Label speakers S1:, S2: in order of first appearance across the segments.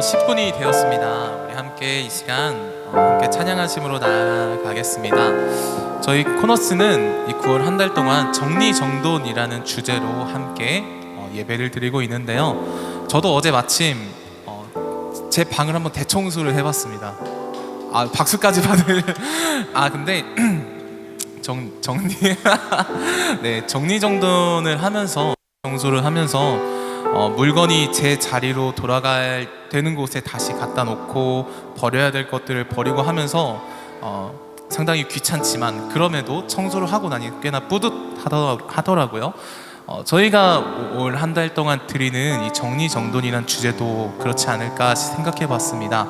S1: 10분이 되었습니다. 우리 함께 이 시간 함께 찬양하심으로 나아가겠습니다. 저희 코너스는 이 9월 한 달 동안 정리정돈이라는 주제로 함께 예배를 드리고 있는데요. 저도 어제 마침 제 방을 한번 대청소를 해봤습니다. 박수까지 받을 근데 정리 네, 정리정돈을 하면서 청소를 하면서 물건이 제 자리로 돌아갈 되는 곳에 다시 갖다 놓고 버려야 될 것들을 버리고 하면서 상당히 귀찮지만 그럼에도 청소를 하고 나니 꽤나 뿌듯하더라고요. 저희가 올 한 달 동안 드리는 이 정리정돈이란 주제도 그렇지 않을까 생각해 봤습니다.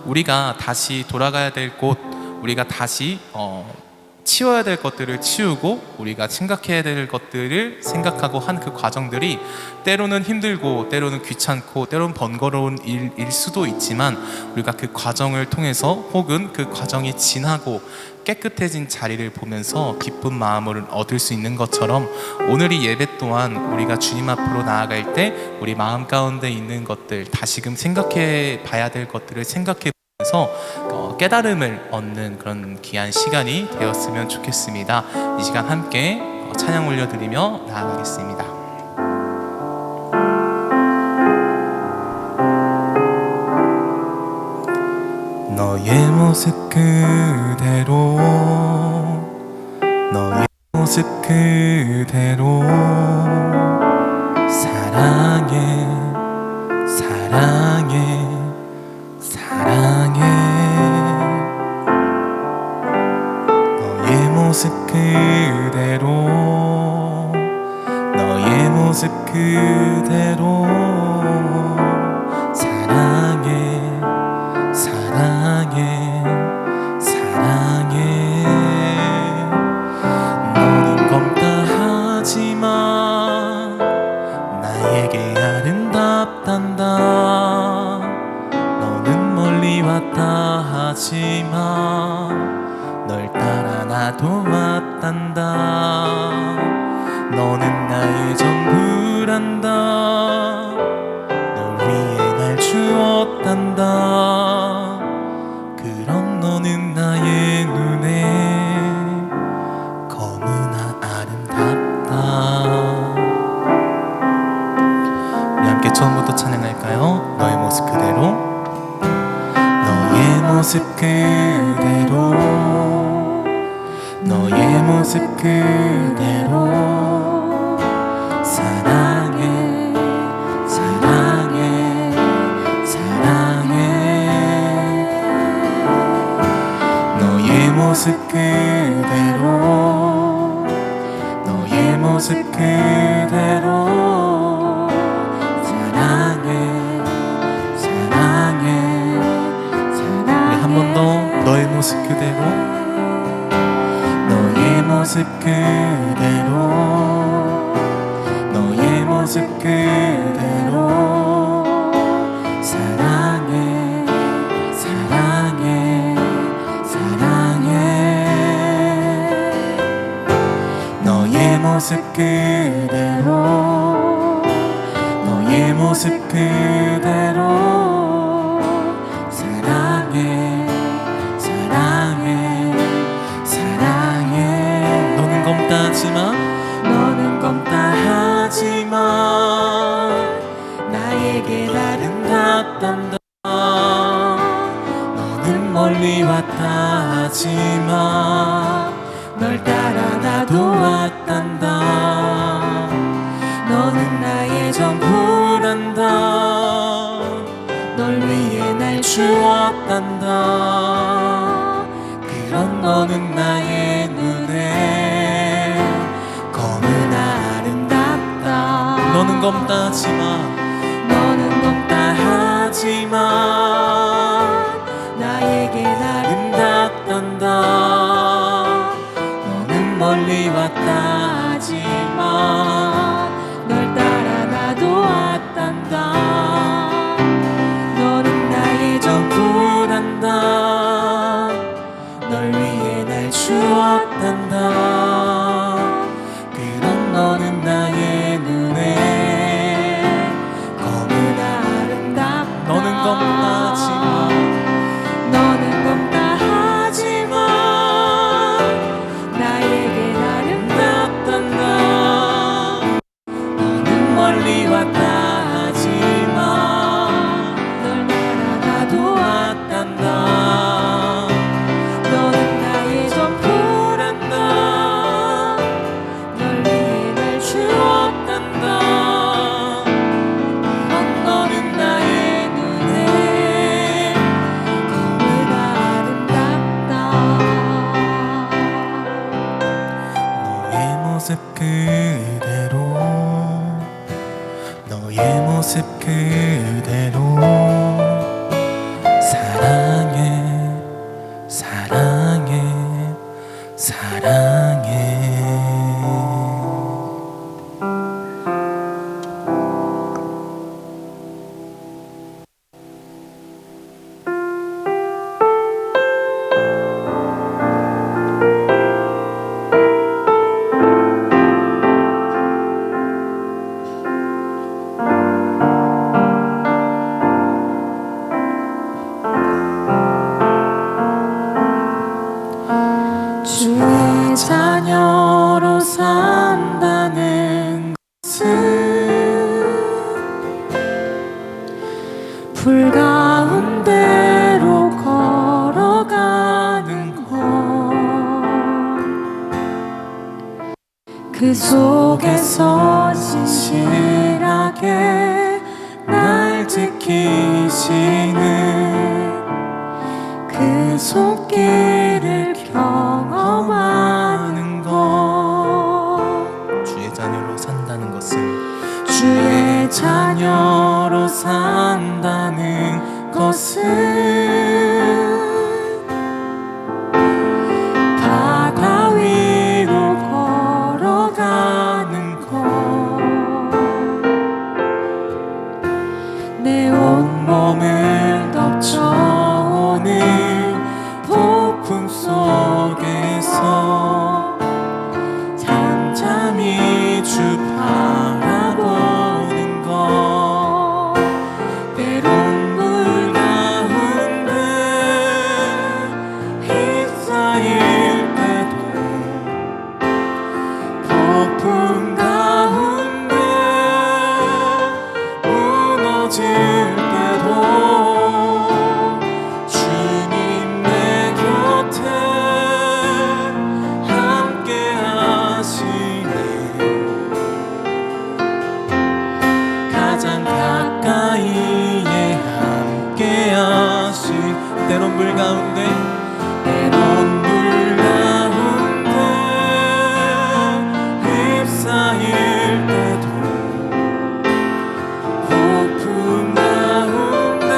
S1: 우리가 다시 돌아가야 될 곳, 우리가 다시 치워야 될 것들을 치우고 우리가 생각해야 될 것들을 생각하고 한 그 과정들이 때로는 힘들고 때로는 귀찮고 때로는 번거로운 일일 수도 있지만 우리가 그 과정을 통해서 혹은 그 과정이 지나고 깨끗해진 자리를 보면서 기쁜 마음을 얻을 수 있는 것처럼 오늘 이 예배 또한 우리가 주님 앞으로 나아갈 때 우리 마음 가운데 있는 것들, 다시금 생각해 봐야 될 것들을 생각해 보면서 깨달음을 얻는 그런 귀한 시간이 되었으면 좋겠습니다. 이 시간 함께 찬양 올려드리며 나아가겠습니다. 너의 모습 그대로, 너의 모습 그대로 사랑해, 사랑해, 사랑해. 너의 모습 그대로, 너의 모습 그대로 사랑해, 사랑해, 사랑해. 너는 검다 하지만 나에게 아름답단다. 너는 멀리 왔다 하지만 널 따라 나도 왔단다. 너는 나의 전부란다. 널 위해 날 주었단다. 그럼 너는 나의 눈에 너무나 아름답다. 우리 함께 처음부터 찬양할까요? 너의 모습 그대로, 너의 모습 그대로, 너의 모습 그대로 사랑해, 사랑해, 사랑해. 너의 모습 그대로, 너의 모습 그대로 사랑해, 사랑해, 사랑해. 한 번 더. 너의 모습 그대로, 너의 모습 그대로, 너의 모습 그대로 사랑해, 사랑해, 사랑해. 너의 모습 그대로, 너의 모습 그대로 사랑해, 사랑해, 사랑해. 너는 검다 하지만, 너는 검다 하지만 나에게 아름답단다. 너는 멀리 왔다 하지만 널 따라 나도 왔단다. 너는 나의 전부란다. 널 위해 날 주었단다. 그럼 너는 나의 눈에 너무나 아름답다. 너는 검다 하지만, 너는 검다 하지만 나에게 아름답단다. 너는 멀리 왔다 하지만 널 따라 나도 왔단다. 너는 나의 전부란다. 널 위해 날 주었단다. 그럼 너는 나의 눈에 너무나 아름답다. 너는 검다 모습 그대로 너의 모습 그대로 사랑해 사랑해 사랑해.
S2: 주의 자녀로 산다는 것은 불 가운데로 걸어가는 것, 그 속에서 신실하게 날 지키시는 그 손길을 경험하는 것.
S1: 주의 자녀로 산다는 것은
S2: 주의 자녀로 산다는 것은 바다 위로 걸어가는 것, 내 온몸을 덮쳐오는 폭풍 속에서 잠잠히 주 바라보는 것, 때론 물 가운데 휩싸일 때도 폭풍 가운데 무너질 때도 주님 내 곁에 함께 하시네. 가장 가까이에 함께 하시. 때론 물 가운데 때론 물 가운데 휩싸일 때도 폭풍 가운데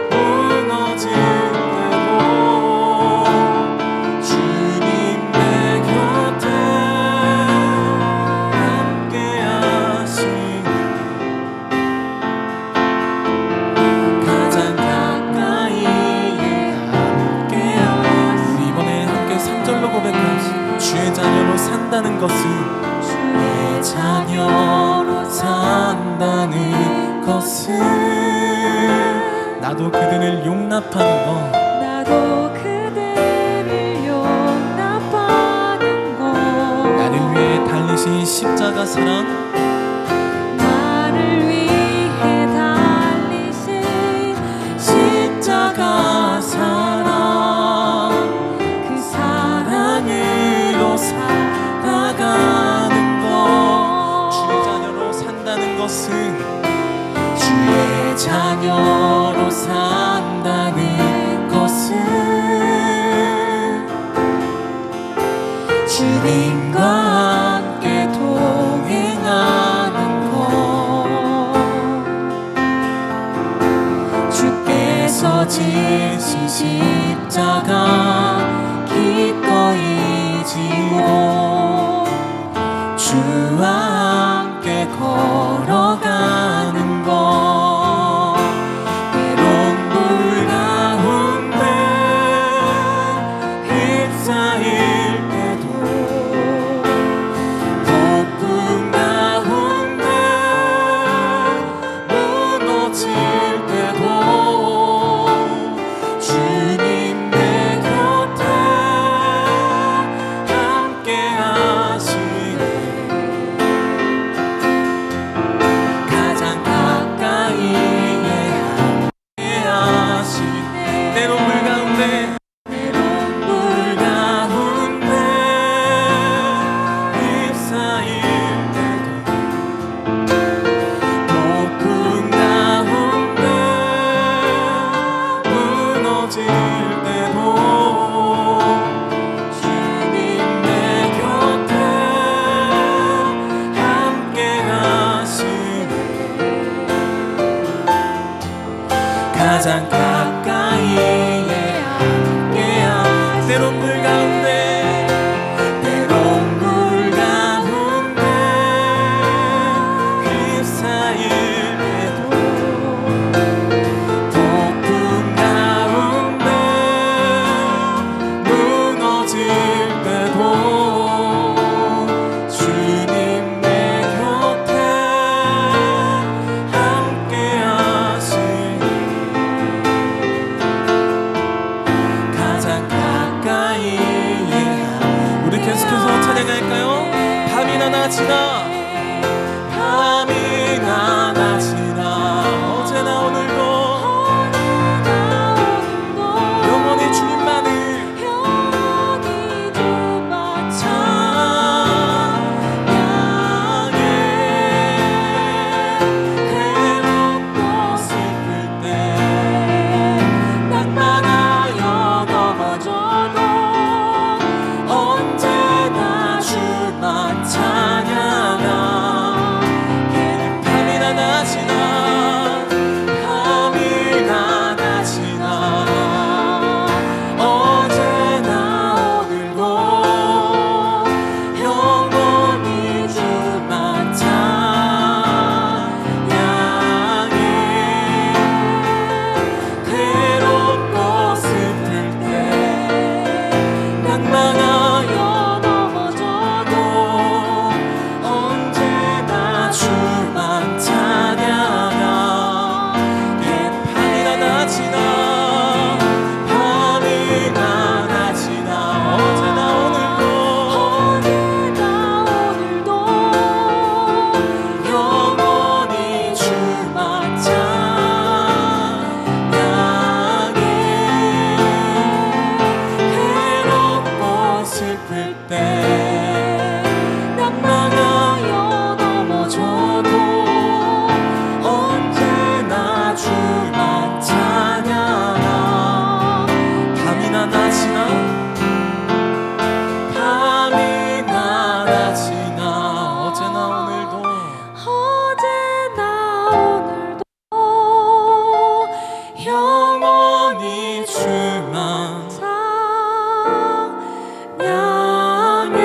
S2: 무너질 때도 주님 내 곁에 함께 하시니 가장 가까이에 함께 하시니.
S1: 우리 이번에 함께 3절로 고백하시. 주의 자녀로 산다는 것은
S2: 주의 자녀로 산다는 것은
S1: 나도 그들을 용납하는 것,
S2: 나도 그대를 용납하는 것,
S1: 나를 위해 달리신 십자가 사랑,
S2: 나를 위해 달리신 십자가 사랑, 그 사랑으로 살아가는 것.
S1: 주의 자녀로 산다는 것은
S2: 주의 자녀로 산다는 것은 주님과 함께 동행하는 것, 주께서 지신 십자가 기꺼이 지고 주와 함께 걸어가는 것, 때론 물 가운데 휩싸일 때도 폭풍 가운데 무너질 때도 주님 내 곁에 함께 하시네. 가장 가까이에 함께하시니 때론 불 가운데 때론 불 가운데 휩싸일 때도 폭풍 가운데 무너질 때도 주님 내 곁에 함께하시니 가장 가까이에 우리 계속해서 찬양할까요? 밤이나 낮이나 밤이나 낮이나 어제나 오늘도 영원히 주님만을 찬양해 괴롭고 슬플 때 낭만하여 넘어져도 언제나 주만 찬양하 밤이나 낮이나 밤이나 낮이나 어제나 오늘도 영원히 주만 찬양해 괴롭고 슬플 때 낭만하여 넘어져도 언제나 주만 찬양하 밤이나 낮이나 밤이나 낮이나 어제나 오늘도 영원히 주만 찬양해 괴롭고 슬플 때 낭만하여 넘어져도 언제나 주만 찬양하 밤이나 낮이나 밤이나 낮이나 어제나 오늘도 영원히 주만 찬양해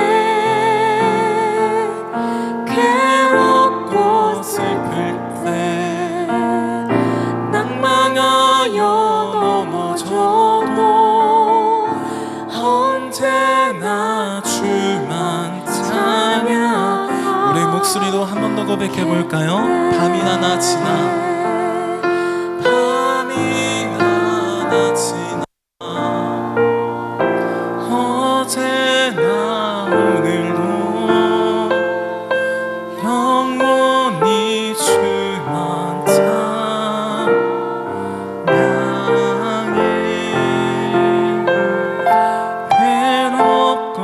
S2: 괴롭고 슬플 때 낭만하여 넘어져도 언제나 주만 찬양
S1: 우리 목소리로 한 번 더 고백해 볼까요? 밤이나 낮이나
S2: 밤이나 낮이나 어제나 오늘도 영원히 주만 찬양해 괴롭고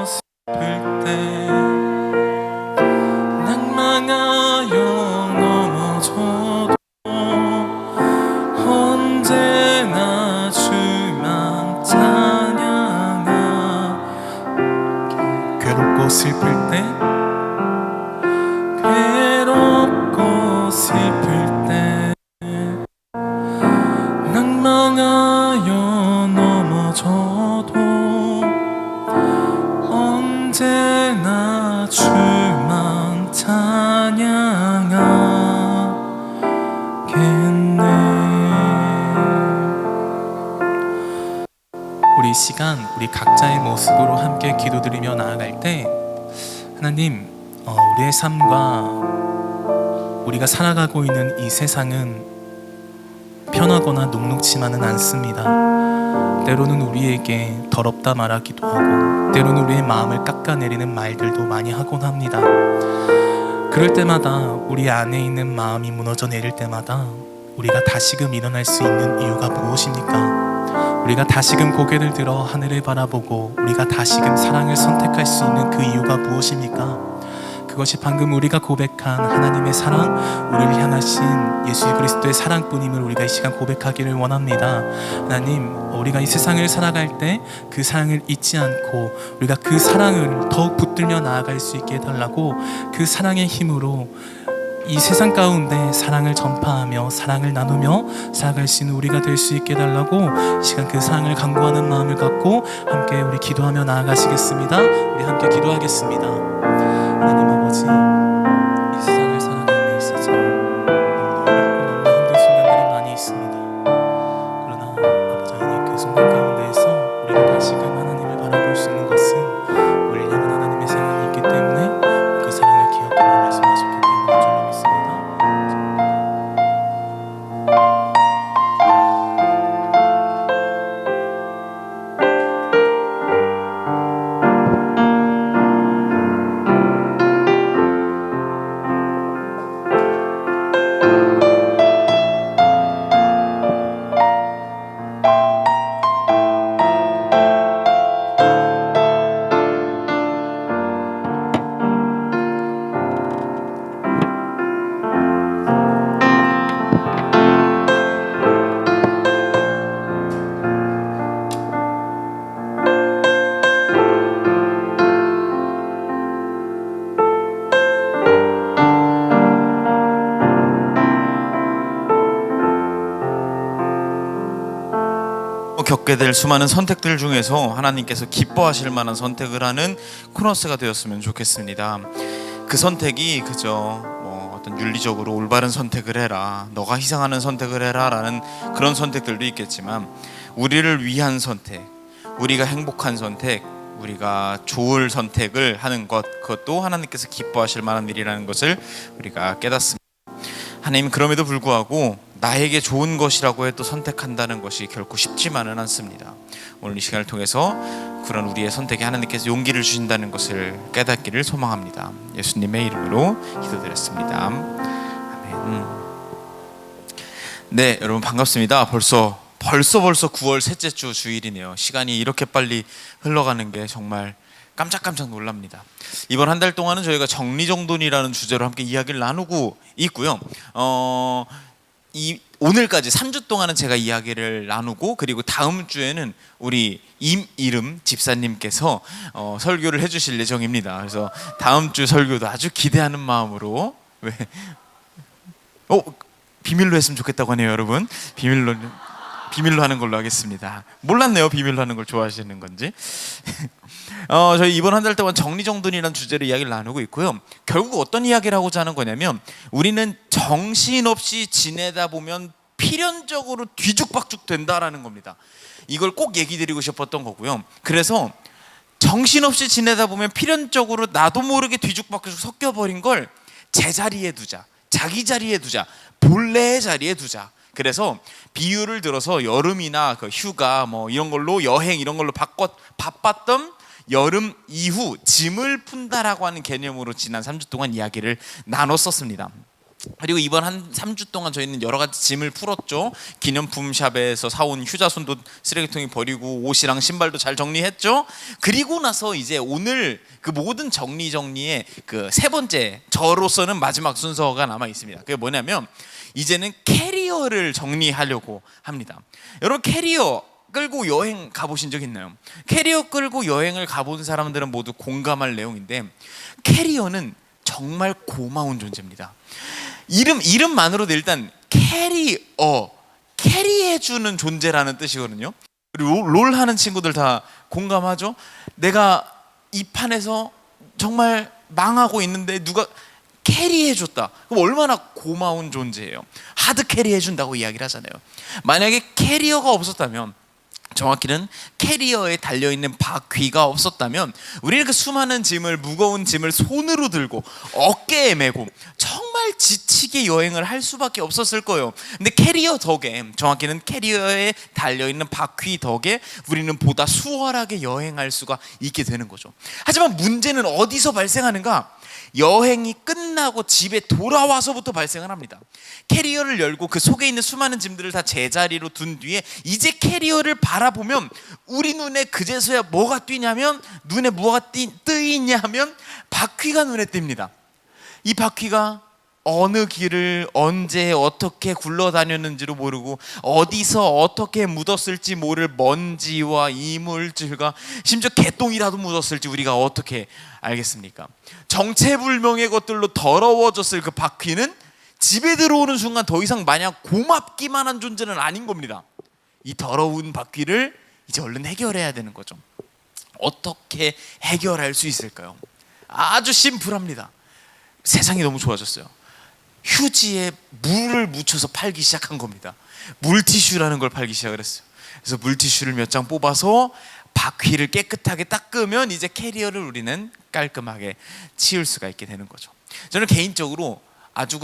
S2: 슬플 때 낭만하여 넘어져도 언제나 주만 찬양하
S1: 괴롭고 슬플 때
S2: 괴롭고 슬플 때 낭만하여 넘어져도 언제나 주만 찬양하겠네.
S1: 우리 이 시간 우리 각자의 모습으로 함께 기도드리며 나아갈 때 하나님 우리의 삶과 우리가 살아가고 있는 이 세상은 편하거나 녹록지만은 않습니다. 때로는 우리에게 더럽다 말하기도 하고 때로는 우리의 마음을 깎아내리는 말들도 많이 하곤 합니다. 그럴 때마다 우리 안에 있는 마음이 무너져 내릴 때마다 우리가 다시금 일어날 수 있는 이유가 무엇입니까? 우리가 다시금 고개를 들어 하늘을 바라보고 우리가 다시금 사랑을 선택할 수 있는 그 이유가 무엇입니까? 그것이 방금 우리가 고백한 하나님의 사랑, 우리를 향하신 예수 그리스도의 사랑뿐임을 우리가 이 시간 고백하기를 원합니다. 하나님, 우리가 이 세상을 살아갈 때 그 사랑을 잊지 않고 우리가 그 사랑을 더욱 붙들며 나아갈 수 있게 해달라고, 그 사랑의 힘으로
S2: 이 세상 가운데 사랑을 전파하며 사랑을 나누며 살아갈 수 있는 우리가 될 수 있게 해달라고 이 시간 그 사랑을 간구하는 마음을 갖고 함께 우리 기도하며 나아가시겠습니다. 우리 함께 기도하겠습니다. 하나님 아버지, 이 세상을 살아가는 데 있어서 너무 어렵고 너무 힘든 순간들이 많이 있습니다. 그러나 아버지 하나님 그 순간 가운데에서 우리가 다시금 하나님을 바라볼 수 있는 것은 우리를 향한 하나님의 사랑이 있기 때문에 그 사랑을 기억하며 말씀하셨기 때문에 줄로 믿습니다.
S3: 겪게 될 수많은 선택들 중에서 하나님께서 기뻐하실 만한 선택을 하는 코너스가 되었으면 좋겠습니다. 그 선택이 그저 어떤 윤리적으로 올바른 선택을 해라, 너가 희생하는 선택을 해라 라는 그런 선택들도 있겠지만, 우리를 위한 선택, 우리가 행복한 선택, 우리가 좋을 선택을 하는 것, 그것도 하나님께서 기뻐하실 만한 일이라는 것을 우리가 깨닫습니다. 하나님, 그럼에도 불구하고 나에게 좋은 것이라고 해도 선택한다는 것이 결코 쉽지만은 않습니다. 오늘 이 시간을 통해서 그런 우리의 선택에 하나님께서 용기를 주신다는 것을 깨닫기를 소망합니다. 예수님의 이름으로 기도드렸습니다. 아멘. 네, 여러분 반갑습니다. 벌써 9월 셋째 주 주일이네요. 시간이 이렇게 빨리 흘러가는 게 정말 깜짝깜짝 놀랍니다. 이번 한 달 동안은 저희가 정리정돈이라는 주제로 함께 이야기를 나누고 있고요. 오늘까지 3주 동안은 제가 이야기를 나누고, 그리고 다음 주에는 우리 임이름 집사님께서 설교를 해주실 예정입니다. 그래서 다음 주 설교도 아주 기대하는 마음으로, 비밀로 했으면 좋겠다고 하네요, 여러분. 비밀로 하는 걸로 하겠습니다. 몰랐네요, 비밀로 하는 걸 좋아하시는 건지. 저희 이번 한 달 동안 정리정돈이라는 주제로 이야기를 나누고 있고요. 결국 어떤 이야기를 하고자 하는 거냐면, 우리는 정신없이 지내다 보면 필연적으로 뒤죽박죽 된다라는 겁니다. 이걸 꼭 얘기 드리고 싶었던 거고요. 그래서 정신없이 지내다 보면 필연적으로 나도 모르게 뒤죽박죽 섞여버린 걸 제자리에 두자, 자기 자리에 두자, 본래의 자리에 두자. 그래서 비유를 들어서 여름이나 그 휴가 이런 걸로, 여행 이런 걸로 바빴던 여름 이후 짐을 푼다라고 하는 개념으로 지난 3주 동안 이야기를 나눴었습니다. 그리고 이번 한 3주 동안 저희는 여러 가지 짐을 풀었죠. 기념품 샵에서 사온 휴자손도 쓰레기통에 버리고 옷이랑 신발도 잘 정리했죠. 그리고 나서 이제 오늘 그 모든 정리의 그 세 번째, 저로서는 마지막 순서가 남아 있습니다. 그게 뭐냐면, 이제는 캐리어를 정리하려고 합니다. 여러분, 캐리어 끌고 여행 가보신 적 있나요? 캐리어 끌고 여행을 가본 사람들은 모두 공감할 내용인데, 캐리어는 정말 고마운 존재입니다. 이름만으로도 일단 캐리해주는 존재라는 뜻이거든요. 그리고 롤 하는 친구들 다 공감하죠? 내가 이 판에서 정말 망하고 있는데 누가 캐리해줬다. 그럼 얼마나 고마운 존재예요. 하드 캐리해준다고 이야기를 하잖아요. 만약에 캐리어가 없었다면, 정확히는 캐리어에 달려있는 바퀴가 없었다면, 우리는 그 수많은 짐을, 무거운 짐을 손으로 들고 어깨에 메고 정말 지치게 여행을 할 수밖에 없었을 거예요. 근데 캐리어 덕에, 정확히는 캐리어에 달려있는 바퀴 덕에 우리는 보다 수월하게 여행할 수가 있게 되는 거죠. 하지만 문제는 어디서 발생하는가? 여행이 끝나고 집에 돌아와서부터 발생을 합니다. 캐리어를 열고 그 속에 있는 수많은 짐들을 다 제자리로 둔 뒤에 이제 캐리어를 바라보면 우리 눈에 그제서야 뭐가 띄냐면, 눈에 뭐가 뜨이냐면 바퀴가 눈에 띕니다. 이 바퀴가 어느 길을 언제 어떻게 굴러다녔는지도 모르고 어디서 어떻게 묻었을지 모를 먼지와 이물질과 심지어 개똥이라도 묻었을지 우리가 어떻게 알겠습니까? 정체불명의 것들로 더러워졌을 그 바퀴는 집에 들어오는 순간 더 이상 마냥 고맙기만 한 존재는 아닌 겁니다. 이 더러운 바퀴를 이제 얼른 해결해야 되는 거죠. 어떻게 해결할 수 있을까요? 아주 심플합니다. 세상이 너무 좋아졌어요. 휴지에 물을 묻혀서 팔기 시작한 겁니다. 물티슈라는 걸 팔기 시작을 했어요. 그래서 물티슈를 몇 장 뽑아서 바퀴를 깨끗하게 닦으면 이제 캐리어를 우리는 깔끔하게 치울 수가 있게 되는 거죠. 저는 개인적으로 아주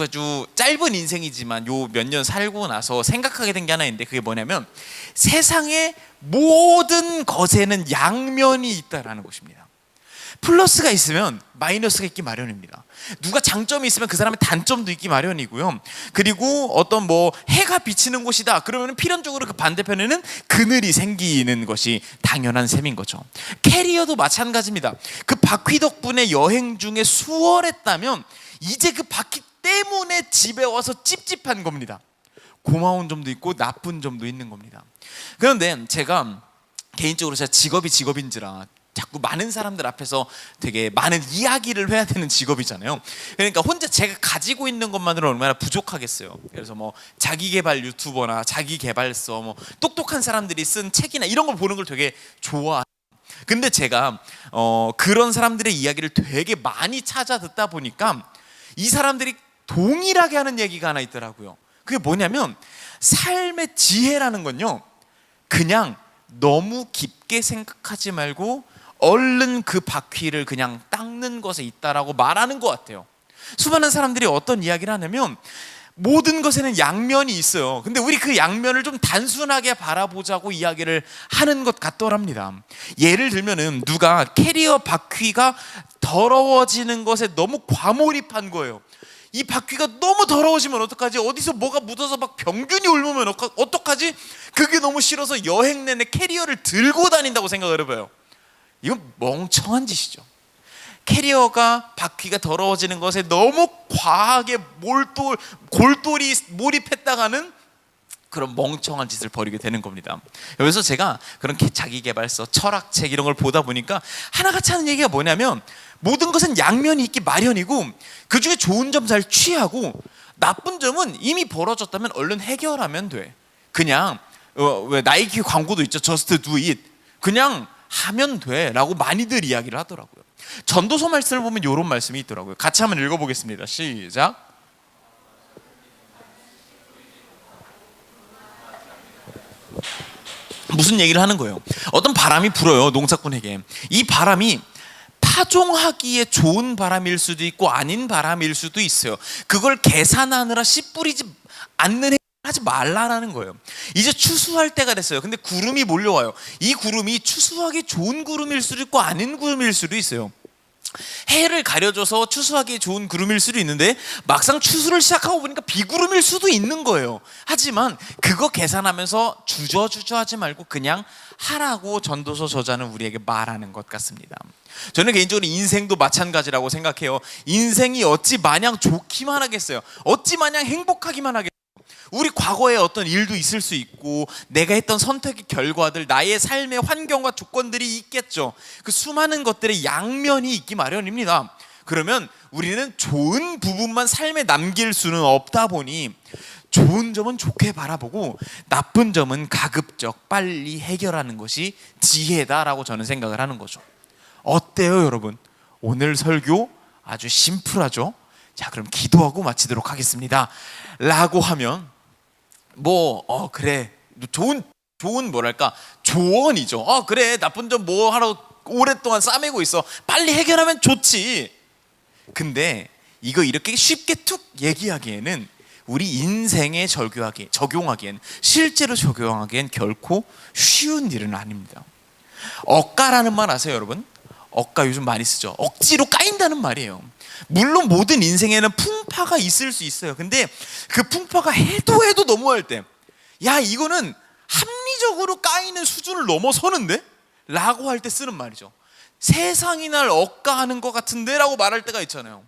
S3: 짧은 인생이지만 요 몇 년 살고 나서 생각하게 된 게 하나 있는데, 그게 뭐냐면 세상의 모든 것에는 양면이 있다라는 것입니다. 플러스가 있으면 마이너스가 있기 마련입니다. 누가 장점이 있으면 그 사람의 단점도 있기 마련이고요. 그리고 어떤 해가 비치는 곳이다 그러면 필연적으로 그 반대편에는 그늘이 생기는 것이 당연한 셈인 거죠. 캐리어도 마찬가지입니다. 그 바퀴 덕분에 여행 중에 수월했다면 이제 그 바퀴 때문에 집에 와서 찝찝한 겁니다. 고마운 점도 있고 나쁜 점도 있는 겁니다. 그런데 제가 개인적으로 제가 직업인지라 자꾸 많은 사람들 앞에서 되게 많은 이야기를 해야 되는 직업이잖아요. 그러니까 혼자 제가 가지고 있는 것만으로 얼마나 부족하겠어요. 그래서 자기개발 유튜버나 자기개발서 똑똑한 사람들이 쓴 책이나 이런 걸 보는 걸 되게 좋아해요. 근데 제가 그런 사람들의 이야기를 되게 많이 찾아 듣다 보니까 이 사람들이 동일하게 하는 얘기가 하나 있더라고요. 그게 뭐냐면 삶의 지혜라는 건요, 그냥 너무 깊게 생각하지 말고 얼른 그 바퀴를 그냥 닦는 것에 있다라고 말하는 것 같아요. 수많은 사람들이 어떤 이야기를 하냐면 모든 것에는 양면이 있어요. 근데 우리 그 양면을 좀 단순하게 바라보자고 이야기를 하는 것 같더랍니다. 예를 들면은 누가 캐리어 바퀴가 더러워지는 것에 너무 과몰입한 거예요. 이 바퀴가 너무 더러워지면 어떡하지? 어디서 뭐가 묻어서 막 병균이 옮으면 어떡하지? 그게 너무 싫어서 여행 내내 캐리어를 들고 다닌다고 생각을 해봐요. 이건 멍청한 짓이죠. 캐리어가 바퀴가 더러워지는 것에 너무 과하게 골똘히 몰입했다가는 그런 멍청한 짓을 벌이게 되는 겁니다. 그래서 제가 그런 자기개발서, 철학책 이런 걸 보다 보니까 하나같이 하는 얘기가 뭐냐면 모든 것은 양면이 있기 마련이고 그중에 좋은 점 잘 취하고 나쁜 점은 이미 벌어졌다면 얼른 해결하면 돼. 그냥 왜 나이키 광고도 있죠. Just do it. 그냥 하면 돼 라고 많이들 이야기를 하더라고요. 전도서 말씀을 보면 이런 말씀이 있더라고요. 같이 한번 읽어보겠습니다. 시작. 무슨 얘기를 하는 거예요? 어떤 바람이 불어요, 농사꾼에게. 이 바람이 파종하기에 좋은 바람일 수도 있고 아닌 바람일 수도 있어요. 그걸 계산하느라 씨 뿌리지 않는 하지 말라라는 거예요. 이제 추수할 때가 됐어요. 근데 구름이 몰려와요. 이 구름이 추수하기 좋은 구름일 수도 있고 아닌 구름일 수도 있어요. 해를 가려줘서 추수하기 좋은 구름일 수도 있는데 막상 추수를 시작하고 보니까 비구름일 수도 있는 거예요. 하지만 그거 계산하면서 주저하지 말고 그냥 하라고 전도서 저자는 우리에게 말하는 것 같습니다. 저는 개인적으로 인생도 마찬가지라고 생각해요. 인생이 어찌 마냥 좋기만 하겠어요? 어찌 마냥 행복하기만 하겠어요? 우리 과거에 어떤 일도 있을 수 있고 내가 했던 선택의 결과들, 나의 삶의 환경과 조건들이 있겠죠. 그 수많은 것들의 양면이 있기 마련입니다. 그러면 우리는 좋은 부분만 삶에 남길 수는 없다 보니 좋은 점은 좋게 바라보고 나쁜 점은 가급적 빨리 해결하는 것이 지혜다라고 저는 생각을 하는 거죠. 어때요, 여러분? 오늘 설교 아주 심플하죠? 자, 그럼 기도하고 마치도록 하겠습니다. 라고 하면 그래, 좋은 뭐랄까 조언이죠. 그래, 나쁜 점 뭐 하러 오랫동안 싸매고 있어, 빨리 해결하면 좋지. 근데 이거 이렇게 쉽게 툭 얘기하기에는 우리 인생에 적용하기엔 실제로 적용하기엔 결코 쉬운 일은 아닙니다. 억가라는 말 아세요, 여러분? 억가 요즘 많이 쓰죠. 억지로 까인다는 말이에요. 물론 모든 인생에는 풍파가 있을 수 있어요. 근데 그 풍파가 해도 너무할 때, 야, 이거는 합리적으로 까이는 수준을 넘어서는데? 라고 할 때 쓰는 말이죠. 세상이 날 억가하는 것 같은데? 라고 말할 때가 있잖아요.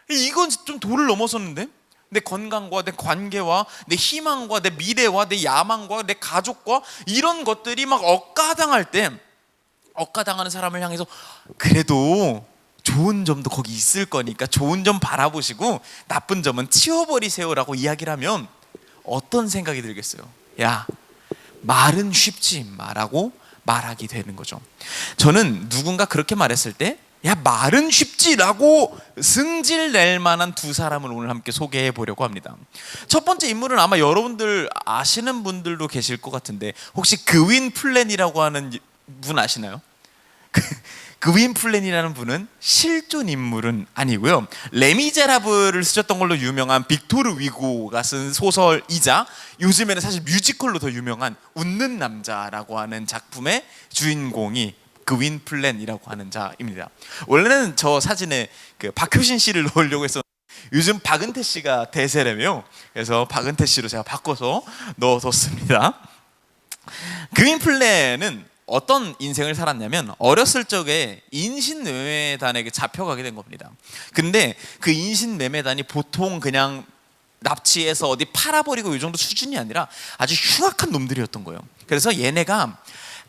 S3: 이건 좀 도를 넘어섰는데? 내 건강과 내 관계와 내 희망과 내 미래와 내 야망과 내 가족과 이런 것들이 막 억가당할 때, 억가당하는 사람을 향해서 그래도 좋은 점도 거기 있을 거니까 좋은 점 바라보시고 나쁜 점은 치워버리세요라고 이야기를 하면 어떤 생각이 들겠어요? 야, 말은 쉽지 마라고 말하게 되는 거죠. 저는 누군가 그렇게 말했을 때 야, 말은 쉽지라고 승질 낼 만한 두 사람을 오늘 함께 소개해 보려고 합니다. 첫 번째 인물은 아마 여러분들 아시는 분들도 계실 것 같은데, 혹시 그윈 플랜이라고 하는 분 아시나요? 그윈 플랜이라는 분은 실존 인물은 아니고요, 레미제라블을 쓰셨던 걸로 유명한 빅토르 위고가 쓴 소설이자 요즘에는 사실 뮤지컬로 더 유명한 웃는 남자라고 하는 작품의 주인공이 그윈 플랜이라고 하는 자입니다. 원래는 저 사진에 그 박효신 씨를 넣으려고 했었는데 요즘 박은태 씨가 대세라며요. 그래서 박은태 씨로 제가 바꿔서 넣어뒀습니다. 그윈 플랜은 어떤 인생을 살았냐면, 어렸을 적에 인신매매단에게 잡혀가게 된 겁니다. 근데 그 인신매매단이 보통 그냥 납치해서 어디 팔아버리고 이 정도 수준이 아니라 아주 흉악한 놈들이었던 거예요. 그래서 얘네가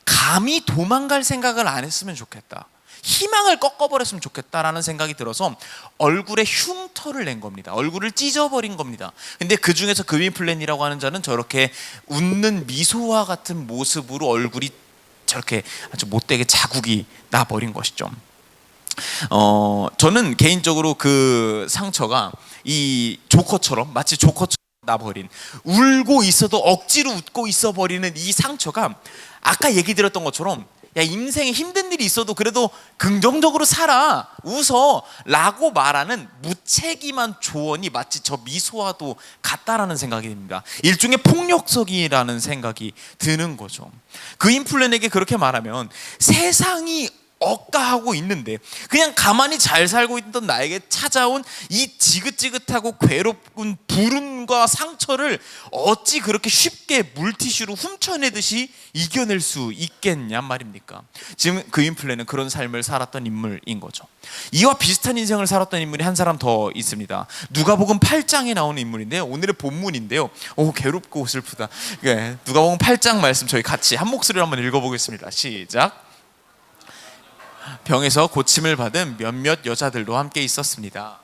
S3: 감히 도망갈 생각을 안 했으면 좋겠다, 희망을 꺾어버렸으면 좋겠다라는 생각이 들어서 얼굴에 흉터를 낸 겁니다. 얼굴을 찢어버린 겁니다. 근데 그 중에서 그윈 플랜이라고 하는 자는 저렇게 웃는 미소와 같은 모습으로 얼굴이 저렇게 아주 못되게 자국이 나버린 것이죠. 저는 개인적으로 그 상처가 이 조커처럼, 마치 조커처럼 나버린, 울고 있어도 억지로 웃고 있어 버리는 이 상처가, 아까 얘기 드렸던 것처럼 야, 인생에 힘든 일이 있어도 그래도 긍정적으로 살아, 웃어 라고 말하는 무책임한 조언이 마치 저 미소와도 같다라는 생각이 듭니다. 일종의 폭력성이라는 생각이 드는 거죠. 그윈 플랜에게 그렇게 말하면 세상이 억가하고 있는데 그냥 가만히 잘 살고 있던 나에게 찾아온 이 지긋지긋하고 괴롭군 불운과 상처를 어찌 그렇게 쉽게 물티슈로 훔쳐내듯이 이겨낼 수 있겠냔 말입니까? 지금 그윈 플랜은 그런 삶을 살았던 인물인 거죠. 이와 비슷한 인생을 살았던 인물이 한 사람 더 있습니다. 누가복음 8장에 나오는 인물인데요, 오늘의 본문인데요. 오, 괴롭고 슬프다. 누가복음 8장 말씀 저희 같이 한 목소리로 한번 읽어보겠습니다. 시작. 병에서 고침을 받은 몇몇 여자들도 함께 있었습니다.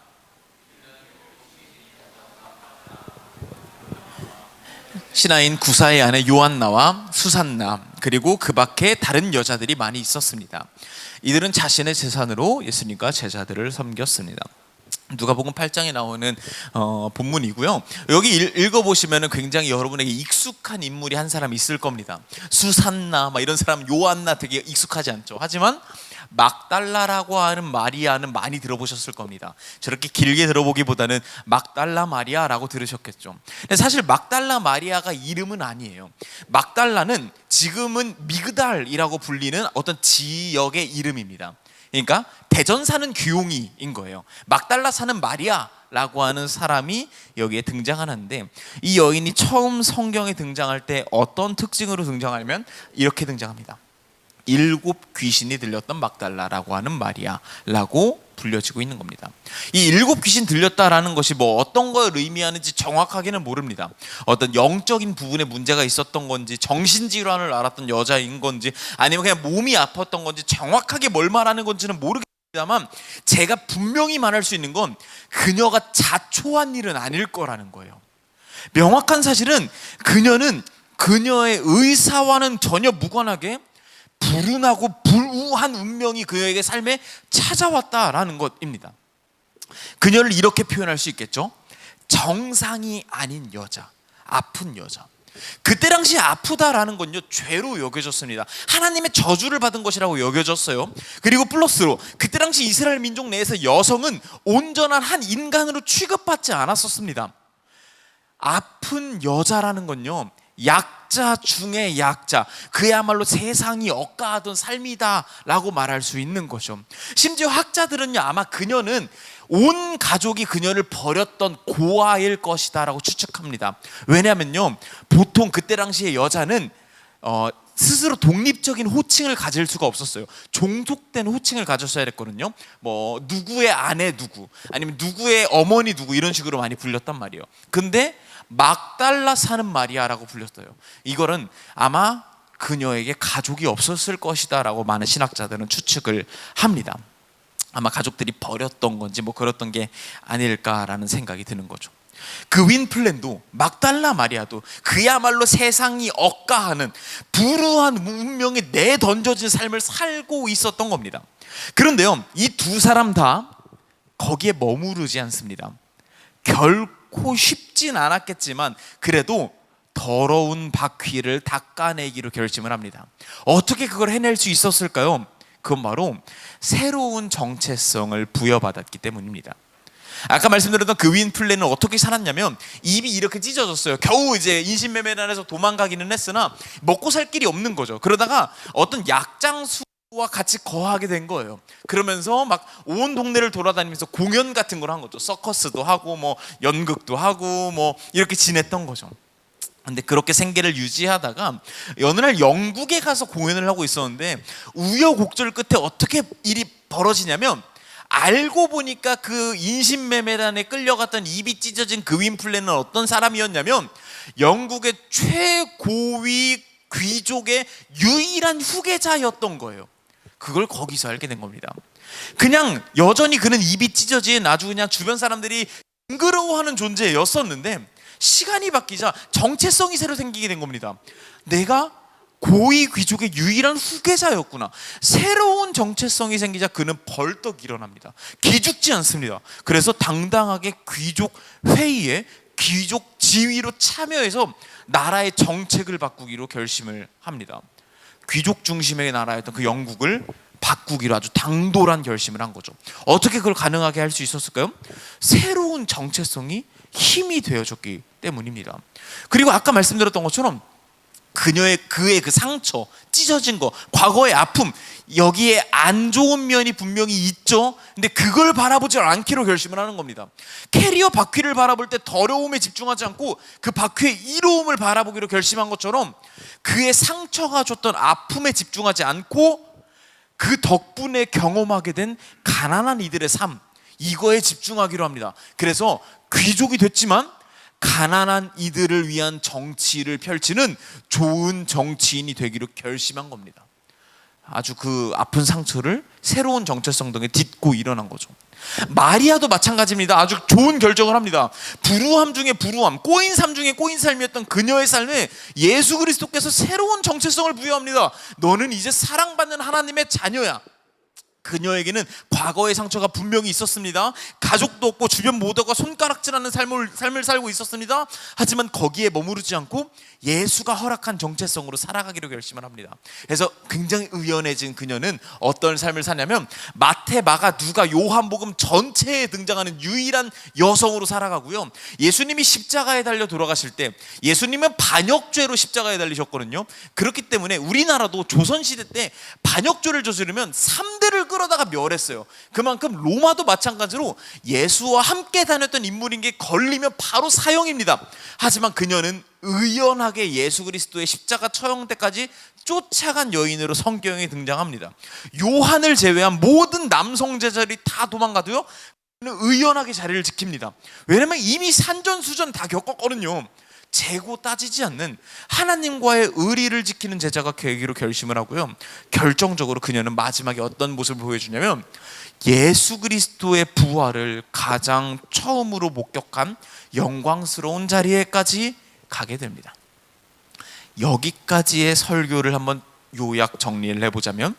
S3: 신하인 구사의 아내 요한나와 수산나, 그리고 그 밖에 다른 여자들이 많이 있었습니다. 이들은 자신의 재산으로 예수님과 제자들을 섬겼습니다. 누가복음 8장에 나오는 본문이고요. 여기 읽어보시면 굉장히 여러분에게 익숙한 인물이 한 사람 있을 겁니다. 수산나, 이런 사람, 요한나 되게 익숙하지 않죠. 하지만 막달라라고 하는 마리아는 많이 들어보셨을 겁니다. 저렇게 길게 들어보기보다는 막달라 마리아라고 들으셨겠죠. 근데 사실 막달라 마리아가 이름은 아니에요. 막달라는 지금은 미그달이라고 불리는 어떤 지역의 이름입니다. 그러니까 대전 사는 귀용이인 거예요. 막달라 사는 마리아라고 하는 사람이 여기에 등장하는데, 이 여인이 처음 성경에 등장할 때 어떤 특징으로 등장하냐면 이렇게 등장합니다. 7 귀신이 들렸던 막달라라고 하는 마리아라고 불려지고 있는 겁니다. 이 7 귀신 들렸다라는 것이 뭐 어떤 걸 의미하는지 정확하게는 모릅니다. 어떤 영적인 부분에 문제가 있었던 건지, 정신질환을 앓았던 여자인 건지, 아니면 그냥 몸이 아팠던 건지, 정확하게 뭘 말하는 건지는 모르겠습니다만, 제가 분명히 말할 수 있는 건 그녀가 자초한 일은 아닐 거라는 거예요. 명확한 사실은 그녀는 그녀의 의사와는 전혀 무관하게 불운하고 불우한 운명이 그녀에게 삶에 찾아왔다라는 것입니다. 그녀를 이렇게 표현할 수 있겠죠. 정상이 아닌 여자, 아픈 여자. 그때 당시 아프다라는 건요, 죄로 여겨졌습니다. 하나님의 저주를 받은 것이라고 여겨졌어요. 그리고 플러스로 그때 당시 이스라엘 민족 내에서 여성은 온전한 한 인간으로 취급받지 않았었습니다. 아픈 여자라는 건요, 약자 중에 약자, 그야말로 세상이 억가하던 삶이다라고 말할 수 있는 거죠. 심지어 학자들은요, 아마 그녀는 온 가족이 그녀를 버렸던 고아일 것이다라고 추측합니다. 왜냐하면요, 보통 그때 당시에 여자는 스스로 독립적인 호칭을 가질 수가 없었어요. 종속된 호칭을 가졌어야 됐거든요. 뭐 누구의 아내 누구, 아니면 누구의 어머니 누구, 이런 식으로 많이 불렸단 말이에요. 근데 막달라 사는 마리아라고 불렸어요. 이거는 아마 그녀에게 가족이 없었을 것이다 라고 많은 신학자들은 추측을 합니다. 아마 가족들이 버렸던 건지 뭐 그랬던 게 아닐까라는 생각이 드는 거죠. 그 윈플랜도 막달라 마리아도 그야말로 세상이 억까하는 불우한 운명에 내던져진 삶을 살고 있었던 겁니다. 그런데요, 이 두 사람 다 거기에 머무르지 않습니다. 결코 쉽진 않았겠지만 그래도 더러운 바퀴를 닦아내기로 결심을 합니다. 어떻게 그걸 해낼 수 있었을까요? 그건 바로 새로운 정체성을 부여받았기 때문입니다. 아까 말씀드렸던 그 윈플랜은 어떻게 살았냐면 입이 이렇게 찢어졌어요. 겨우 이제 인신매매단에서 도망가기는 했으나 먹고 살 길이 없는 거죠. 그러다가 어떤 약장수와 같이 거하게 된 거예요. 그러면서 막 온 동네를 돌아다니면서 공연 같은 걸 한 거죠. 서커스도 하고 뭐 연극도 하고 뭐 이렇게 지냈던 거죠. 근데 그렇게 생계를 유지하다가 어느 날 영국에 가서 공연을 하고 있었는데 우여곡절 끝에 어떻게 일이 벌어지냐면, 알고 보니까 그 인신매매단에 끌려갔던 입이 찢어진 그 윈플랜은 어떤 사람이었냐면 영국의 최고위 귀족의 유일한 후계자였던 거예요. 그걸 거기서 알게 된 겁니다. 그냥 여전히 그는 입이 찢어진 아주 그냥 주변 사람들이 징그러워하는 존재였었는데 시간이 바뀌자 정체성이 새로 생기게 된 겁니다. 내가 고위 귀족의 유일한 후계자였구나. 새로운 정체성이 생기자 그는 벌떡 일어납니다. 기죽지 않습니다. 그래서 당당하게 귀족 회의에 귀족 지위로 참여해서 나라의 정책을 바꾸기로 결심을 합니다. 귀족 중심의 나라였던 그 영국을 바꾸기로 아주 당돌한 결심을 한 거죠. 어떻게 그걸 가능하게 할 수 있었을까요? 새로운 정체성이 힘이 되어줬기 때문입니다. 그리고 아까 말씀드렸던 것처럼 그의 그 상처, 찢어진 거, 과거의 아픔, 여기에 안 좋은 면이 분명히 있죠. 근데 그걸 바라보지 않기로 결심을 하는 겁니다. 캐리어 바퀴를 바라볼 때 더러움에 집중하지 않고 그 바퀴의 이로움을 바라보기로 결심한 것처럼 그의 상처가 줬던 아픔에 집중하지 않고 그 덕분에 경험하게 된 가난한 이들의 삶, 이거에 집중하기로 합니다. 그래서 귀족이 됐지만 가난한 이들을 위한 정치를 펼치는 좋은 정치인이 되기로 결심한 겁니다. 아주 그 아픈 상처를 새로운 정체성 등에 딛고 일어난 거죠. 마리아도 마찬가지입니다. 아주 좋은 결정을 합니다. 불우함 중에 불우함, 꼬인 삶 중에 꼬인 삶이었던 그녀의 삶에 예수 그리스도께서 새로운 정체성을 부여합니다. 너는 이제 사랑받는 하나님의 자녀야. 그녀에게는 과거의 상처가 분명히 있었습니다. 가족도 없고 주변 모두가 손가락질하는 삶을 살고 있었습니다. 하지만 거기에 머무르지 않고 예수가 허락한 정체성으로 살아가기로 결심을 합니다. 그래서 굉장히 의연해진 그녀는 어떤 삶을 사냐면 마태, 마가, 누가, 요한복음 전체에 등장하는 유일한 여성으로 살아가고요. 예수님이 십자가에 달려 돌아가실 때 예수님은 반역죄로 십자가에 달리셨거든요. 그렇기 때문에 우리나라도 조선시대 때 반역죄를 저지르면 3대를 끌어다가 멸했어요. 그만큼 로마도 마찬가지로 예수와 함께 다녔던 인물인 게 걸리면 바로 사형입니다. 하지만 그녀는 의연하게 예수 그리스도의 십자가 처형 때까지 쫓아간 여인으로 성경에 등장합니다. 요한을 제외한 모든 남성 제자들이 다 도망가도요, 그는 의연하게 자리를 지킵니다. 왜냐면 이미 산전수전 다 겪었거든요. 재고 따지지 않는 하나님과의 의리를 지키는 제자가 되기로 결심을 하고요. 결정적으로 그녀는 마지막에 어떤 모습을 보여주냐면 예수 그리스도의 부활을 가장 처음으로 목격한 영광스러운 자리에까지 가게 됩니다. 여기까지의 설교를 한번 요약 정리를 해보자면,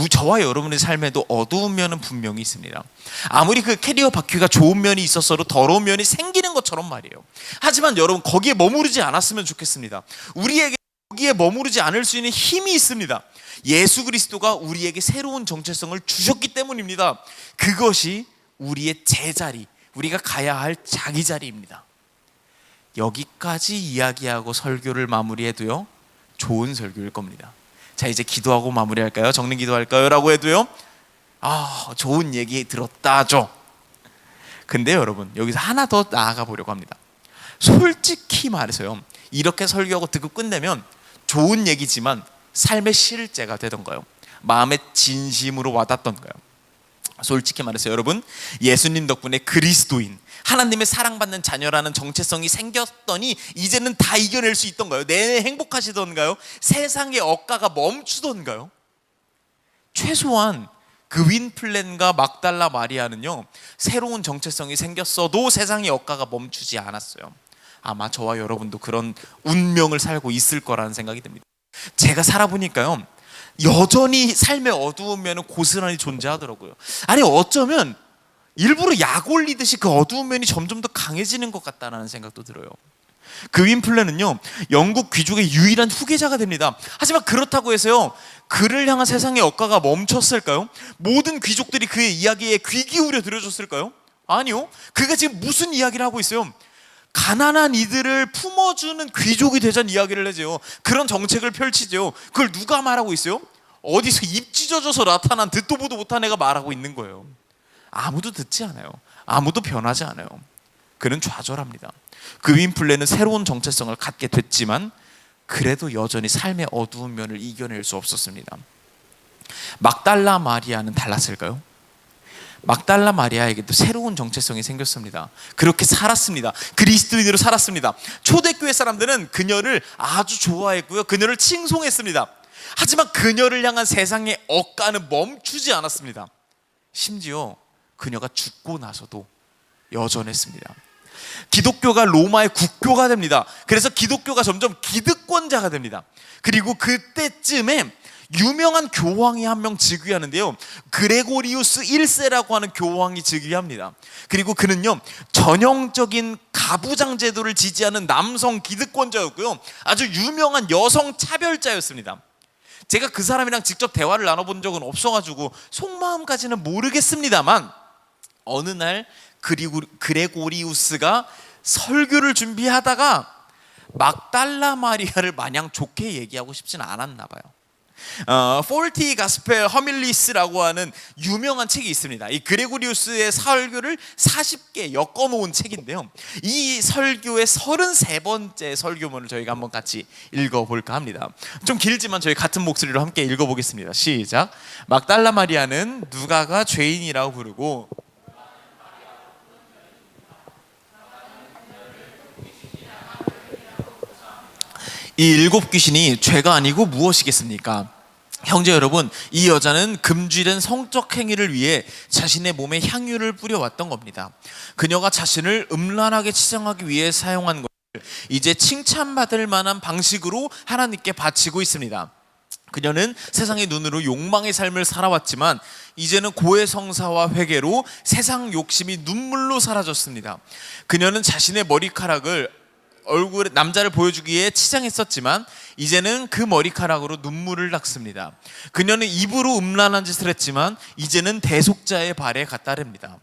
S3: 저와 여러분의 삶에도 어두운 면은 분명히 있습니다. 아무리 그 캐리어 바퀴가 좋은 면이 있었어도 더러운 면이 생기는 것처럼 말이에요. 하지만 여러분, 거기에 머무르지 않았으면 좋겠습니다. 우리에게 거기에 머무르지 않을 수 있는 힘이 있습니다. 예수 그리스도가 우리에게 새로운 정체성을 주셨기 때문입니다. 그것이 우리의 제자리, 우리가 가야 할 자기 자리입니다. 여기까지 이야기하고 설교를 마무리해도요, 좋은 설교일 겁니다. 자, 이제 기도하고 마무리할까요? 정리 기도할까요? 라고 해도요, 좋은 얘기 들었다죠. 근데 여러분, 여기서 하나 더 나아가 보려고 합니다. 솔직히 말해서요, 이렇게 설교하고 듣고 끝내면 좋은 얘기지만 삶의 실제가 되던가요? 마음의 진심으로 와닿던가요? 솔직히 말해서 여러분, 예수님 덕분에 그리스도인, 하나님의 사랑받는 자녀라는 정체성이 생겼더니 이제는 다 이겨낼 수 있던가요? 내내 행복하시던가요? 세상의 억가가 멈추던가요? 최소한 그 윈플랜과 막달라 마리아는요, 새로운 정체성이 생겼어도 세상의 억가가 멈추지 않았어요. 아마 저와 여러분도 그런 운명을 살고 있을 거라는 생각이 듭니다. 제가 살아보니까요, 여전히 삶의 어두운 면은 고스란히 존재하더라고요. 아니, 어쩌면 일부러 약 올리듯이 그 어두운 면이 점점 더 강해지는 것 같다는 생각도 들어요. 그 윈플랜은요, 영국 귀족의 유일한 후계자가 됩니다. 하지만 그렇다고 해서요, 그를 향한 세상의 억가가 멈췄을까요? 모든 귀족들이 그의 이야기에 귀 기울여 들어줬을까요? 아니요. 그가 지금 무슨 이야기를 하고 있어요? 가난한 이들을 품어주는 귀족이 되자는 이야기를 하죠. 그런 정책을 펼치죠. 그걸 누가 말하고 있어요? 어디서 입 찢어져서 나타난 듣도 보도 못한 애가 말하고 있는 거예요. 아무도 듣지 않아요. 아무도 변하지 않아요. 그는 좌절합니다. 그 윈플랜은 새로운 정체성을 갖게 됐지만 그래도 여전히 삶의 어두운 면을 이겨낼 수 없었습니다. 막달라 마리아는 달랐을까요? 막달라 마리아에게도 새로운 정체성이 생겼습니다. 그렇게 살았습니다. 그리스도인으로 살았습니다. 초대교회 사람들은 그녀를 아주 좋아했고요, 그녀를 칭송했습니다. 하지만 그녀를 향한 세상의 억가는 멈추지 않았습니다. 심지어 그녀가 죽고 나서도 여전했습니다. 기독교가 로마의 국교가 됩니다. 그래서 기독교가 점점 기득권자가 됩니다. 그리고 그때쯤에 유명한 교황이 한 명 즉위하는데요, 그레고리우스 1세라고 하는 교황이 즉위합니다. 그리고 그는요, 전형적인 가부장 제도를 지지하는 남성 기득권자였고요, 아주 유명한 여성 차별자였습니다. 제가 그 사람이랑 직접 대화를 나눠본 적은 없어가지고 속마음까지는 모르겠습니다만, 어느 날 그레고리우스가 설교를 준비하다가 막달라 마리아를 마냥 좋게 얘기하고 싶지는 않았나 봐요. 폴티 가스펠 허밀리스라고 하는 유명한 책이 있습니다. 이 그레고리우스의 설교를 40개 엮어놓은 책인데요, 이 설교의 33번째 설교문을 저희가 한번 같이 읽어볼까 합니다. 좀 길지만 저희 같은 목소리로 함께 읽어보겠습니다. 시작. 막달라 마리아는 누가가 죄인이라고 부르고 이 7 귀신이 죄가 아니고 무엇이겠습니까? 형제 여러분, 이 여자는 금지된 성적 행위를 위해 자신의 몸에 향유를 뿌려왔던 겁니다. 그녀가 자신을 음란하게 치장하기 위해 사용한 것을 이제 칭찬받을 만한 방식으로 하나님께 바치고 있습니다. 그녀는 세상의 눈으로 욕망의 삶을 살아왔지만 이제는 고해성사와 회개로 세상 욕심이 눈물로 사라졌습니다. 그녀는 자신의 머리카락을 얼굴에 남자를 보여주기에 치장했었지만 이제는 그 머리카락으로 눈물을 닦습니다. 그녀는 입으로 음란한 짓을 했지만 이제는 대속자의 발에 갖다릅니다.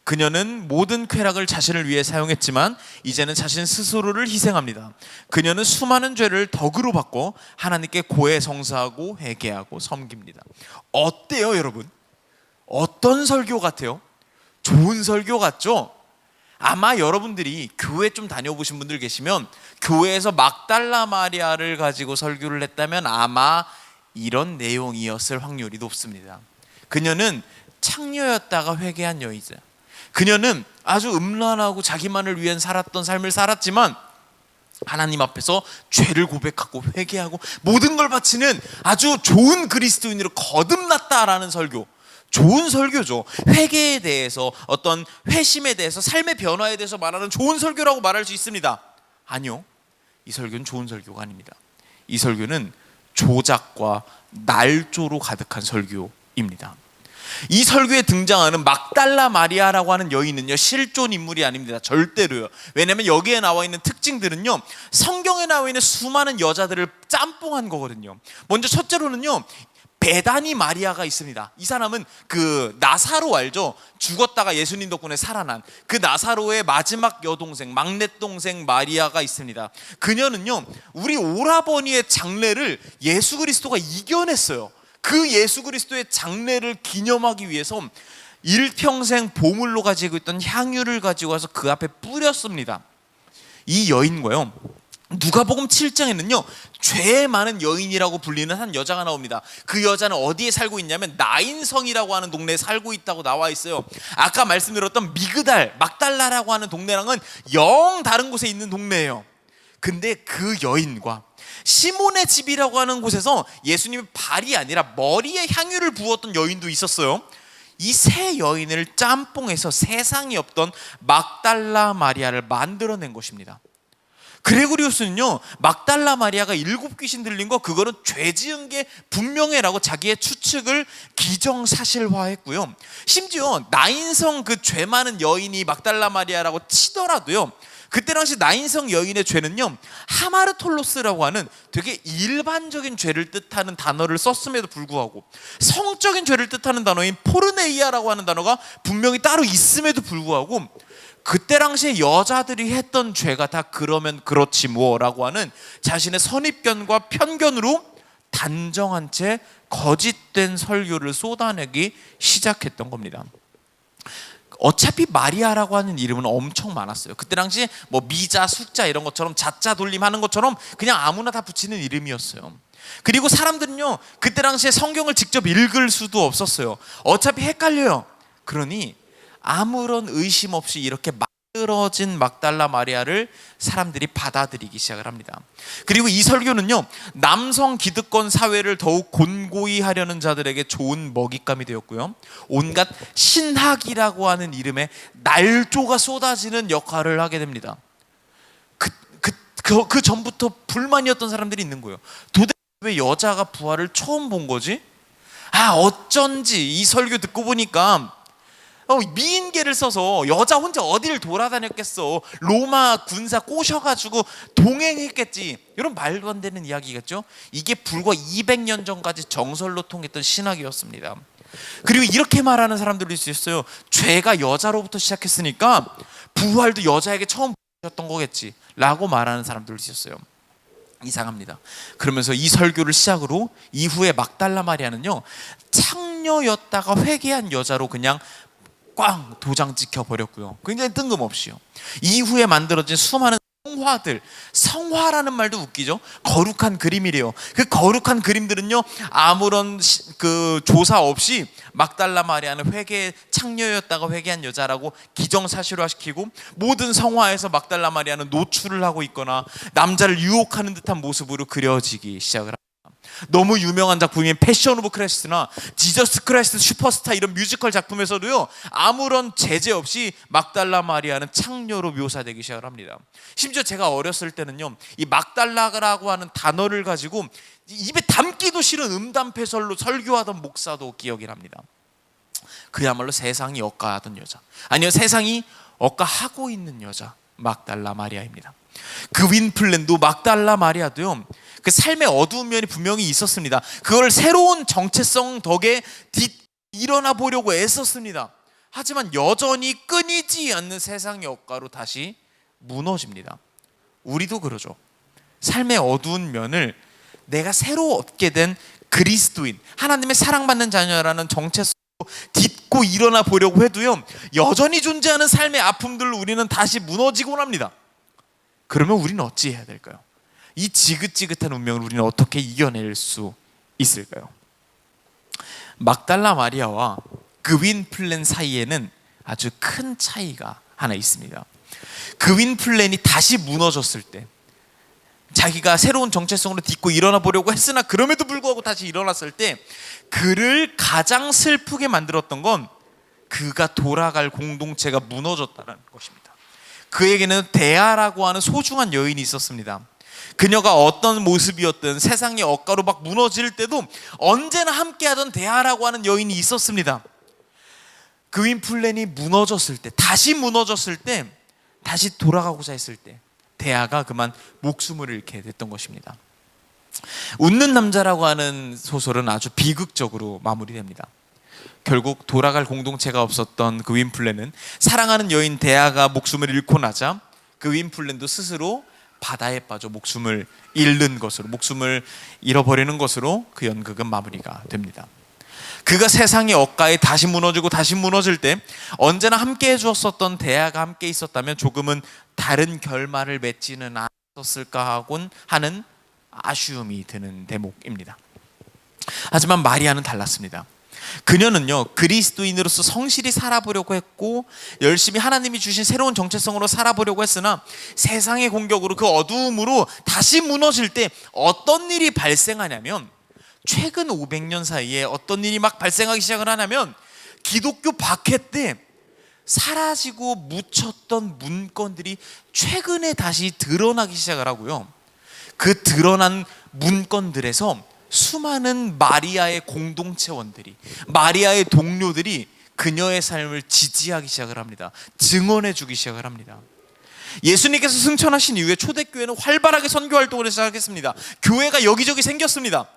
S3: 그녀는 모든 쾌락을 자신을 위해 사용했지만 이제는 자신 스스로를 희생합니다. 그녀는 수많은 죄를 덕으로 받고 하나님께 고해성사하고 회개하고 섬깁니다. 어때요, 여러분? 어떤 설교 같아요? 좋은 설교 같죠? 아마 여러분들이 교회 좀 다녀보신 분들 계시면 교회에서 막달라 마리아를 가지고 설교를 했다면 아마 이런 내용이었을 확률이 높습니다. 그녀는 창녀였다가 회개한 여인이자, 그녀는 아주 음란하고 자기만을 위해 살았던 삶을 살았지만 하나님 앞에서 죄를 고백하고 회개하고 모든 걸 바치는 아주 좋은 그리스도인으로 거듭났다라는 설교, 좋은 설교죠. 회개에 대해서, 어떤 회심에 대해서, 삶의 변화에 대해서 말하는 좋은 설교라고 말할 수 있습니다. 아니요, 이 설교는 좋은 설교가 아닙니다. 이 설교는 조작과 날조로 가득한 설교입니다. 이 설교에 등장하는 막달라 마리아라고 하는 여인은요, 실존 인물이 아닙니다. 절대로요. 왜냐하면 여기에 나와 있는 특징들은요, 성경에 나와 있는 수많은 여자들을 짬뽕한 거거든요. 먼저 첫째로는요, 베다니 마리아가 있습니다. 이 사람은 그 나사로 알죠? 죽었다가 예수님 덕분에 살아난 그 나사로의 마지막 여동생, 막내 동생 마리아가 있습니다. 그녀는요, 우리 오라버니의 장례를 예수 그리스도가 이겨냈어요. 그 예수 그리스도의 장례를 기념하기 위해서 일평생 보물로 가지고 있던 향유를 가지고 와서 그 앞에 뿌렸습니다. 이 여인과요, 누가복음 7장에는요 죄 많은 여인이라고 불리는 한 여자가 나옵니다. 그 여자는 어디에 살고 있냐면 나인성이라고 하는 동네에 살고 있다고 나와 있어요. 아까 말씀드렸던 막달라라고 하는 동네랑은 영 다른 곳에 있는 동네예요. 근데 그 여인과 시몬의 집이라고 하는 곳에서 예수님의 발이 아니라 머리에 향유를 부었던 여인도 있었어요. 이 세 여인을 짬뽕해서 세상에 없던 막달라 마리아를 만들어낸 것입니다. 그레고리우스는요 막달라 마리아가 7 귀신 들린 거 그거는 죄 지은 게 분명해라고 자기의 추측을 기정사실화했고요. 심지어 나인성 그 죄 많은 여인이 막달라 마리아라고 치더라도요 그때 당시 나인성 여인의 죄는요 하마르톨로스라고 하는 되게 일반적인 죄를 뜻하는 단어를 썼음에도 불구하고 성적인 죄를 뜻하는 단어인 포르네이아라고 하는 단어가 분명히 따로 있음에도 불구하고 그때 당시에 여자들이 했던 죄가 다 그러면 그렇지 뭐라고 하는 자신의 선입견과 편견으로 단정한 채 거짓된 설교를 쏟아내기 시작했던 겁니다. 어차피 마리아라고 하는 이름은 엄청 많았어요. 그때 당시에 뭐 미자, 숙자 이런 것처럼 자자 돌림하는 것처럼 그냥 아무나 다 붙이는 이름이었어요. 그리고 사람들은요 그때 당시에 성경을 직접 읽을 수도 없었어요. 어차피 헷갈려요. 그러니 아무런 의심 없이 이렇게 만들어진 막달라 마리아를 사람들이 받아들이기 시작을 합니다. 그리고 이 설교는요 남성 기득권 사회를 더욱 곤고히 하려는 자들에게 좋은 먹잇감이 되었고요 온갖 신학이라고 하는 이름의 날조가 쏟아지는 역할을 하게 됩니다. 그 전부터 불만이었던 사람들이 있는 거예요. 도대체 왜 여자가 부활을 처음 본 거지? 어쩐지 이 설교 듣고 보니까 미인계를 써서 여자 혼자 어디를 돌아다녔겠어. 로마 군사 꼬셔가지고 동행했겠지. 이런 말도 안 되는 이야기겠죠. 이게 불과 200년 전까지 정설로 통했던 신학이었습니다. 그리고 이렇게 말하는 사람들도 있어요. 죄가 여자로부터 시작했으니까 부활도 여자에게 처음 보셨던 거겠지 라고 말하는 사람들도 있었어요. 이상합니다. 그러면서 이 설교를 시작으로 이후에 막달라 마리아는요 창녀였다가 회개한 여자로 그냥 꽝 도장 찍혀버렸고요. 굉장히 뜬금없이요. 이후에 만들어진 수많은 성화들, 성화라는 말도 웃기죠. 거룩한 그림이래요. 그 거룩한 그림들은요 아무런 그 조사 없이 막달라 마리아는 창녀였다가 회개한 여자라고 기정사실화시키고 모든 성화에서 막달라 마리아는 노출을 하고 있거나 남자를 유혹하는 듯한 모습으로 그려지기 시작을 합니다. 너무 유명한 작품인 패션 오브 크라이스트나 지저스 크라이스트 슈퍼스타 이런 뮤지컬 작품에서도요 아무런 제재 없이 막달라 마리아는 창녀로 묘사되기 시작을 합니다. 심지어 제가 어렸을 때는요 이 막달라라고 하는 단어를 가지고 입에 담기도 싫은 음담패설로 설교하던 목사도 기억이 납니다. 그야말로 세상이 억까하던 여자, 아니요 세상이 억까하고 있는 여자 막달라 마리아입니다. 그 윈플랜도 막달라 마리아도요 그 삶의 어두운 면이 분명히 있었습니다. 그걸 새로운 정체성 덕에 일어나 보려고 애썼습니다. 하지만 여전히 끊이지 않는 세상의 억가로 다시 무너집니다. 우리도 그러죠. 삶의 어두운 면을 내가 새로 얻게 된 그리스도인, 하나님의 사랑받는 자녀라는 정체성으로 딛고 일어나 보려고 해도요 여전히 존재하는 삶의 아픔들로 우리는 다시 무너지곤 합니다. 그러면 우리는 어찌해야 될까요? 이 지긋지긋한 운명을 우리는 어떻게 이겨낼 수 있을까요? 막달라 마리아와 그 윈플랜 사이에는 아주 큰 차이가 하나 있습니다. 그 윈플랜이 다시 무너졌을 때 자기가 새로운 정체성으로 딛고 일어나 보려고 했으나 그럼에도 불구하고 다시 일어났을 때 그를 가장 슬프게 만들었던 건 그가 돌아갈 공동체가 무너졌다는 것입니다. 그에게는 데아라고 하는 소중한 여인이 있었습니다. 그녀가 어떤 모습이었든 세상의 억가로 막 무너질 때도 언제나 함께하던 데아라고 하는 여인이 있었습니다. 그 윈플랜이 무너졌을 때, 다시 무너졌을 때, 다시 돌아가고자 했을 때 데아가 그만 목숨을 잃게 됐던 것입니다. 웃는 남자라고 하는 소설은 아주 비극적으로 마무리됩니다. 결국 돌아갈 공동체가 없었던 그 윈플랜은 사랑하는 여인 데아가 목숨을 잃고 나자 그 윈플랜도 스스로 바다에 빠져 목숨을 잃는 것으로, 목숨을 잃어버리는 것으로 그 연극은 마무리가 됩니다. 그가 세상의 억가에 다시 무너지고 다시 무너질 때 언제나 함께 해주었었던 데아가 함께 있었다면 조금은 다른 결말을 맺지는 썼을까 하는 아쉬움이 드는 대목입니다. 하지만 마리아는 달랐습니다. 그녀는요, 그리스도인으로서 성실히 살아보려고 했고 열심히 하나님이 주신 새로운 정체성으로 살아보려고 했으나 세상의 공격으로 그 어두움으로 다시 무너질 때 어떤 일이 발생하냐면, 최근 500년 사이에 어떤 일이 막 발생하기 시작을 하냐면, 기독교 박해 때 사라지고 묻혔던 문건들이 최근에 다시 드러나기 시작을 하고요, 그 드러난 문건들에서 수많은 마리아의 공동체원들이, 마리아의 동료들이 그녀의 삶을 지지하기 시작을 합니다. 증언해 주기 시작을 합니다. 예수님께서 승천하신 이후에 초대교회는 활발하게 선교 활동을 시작했습니다. 교회가 여기저기 생겼습니다.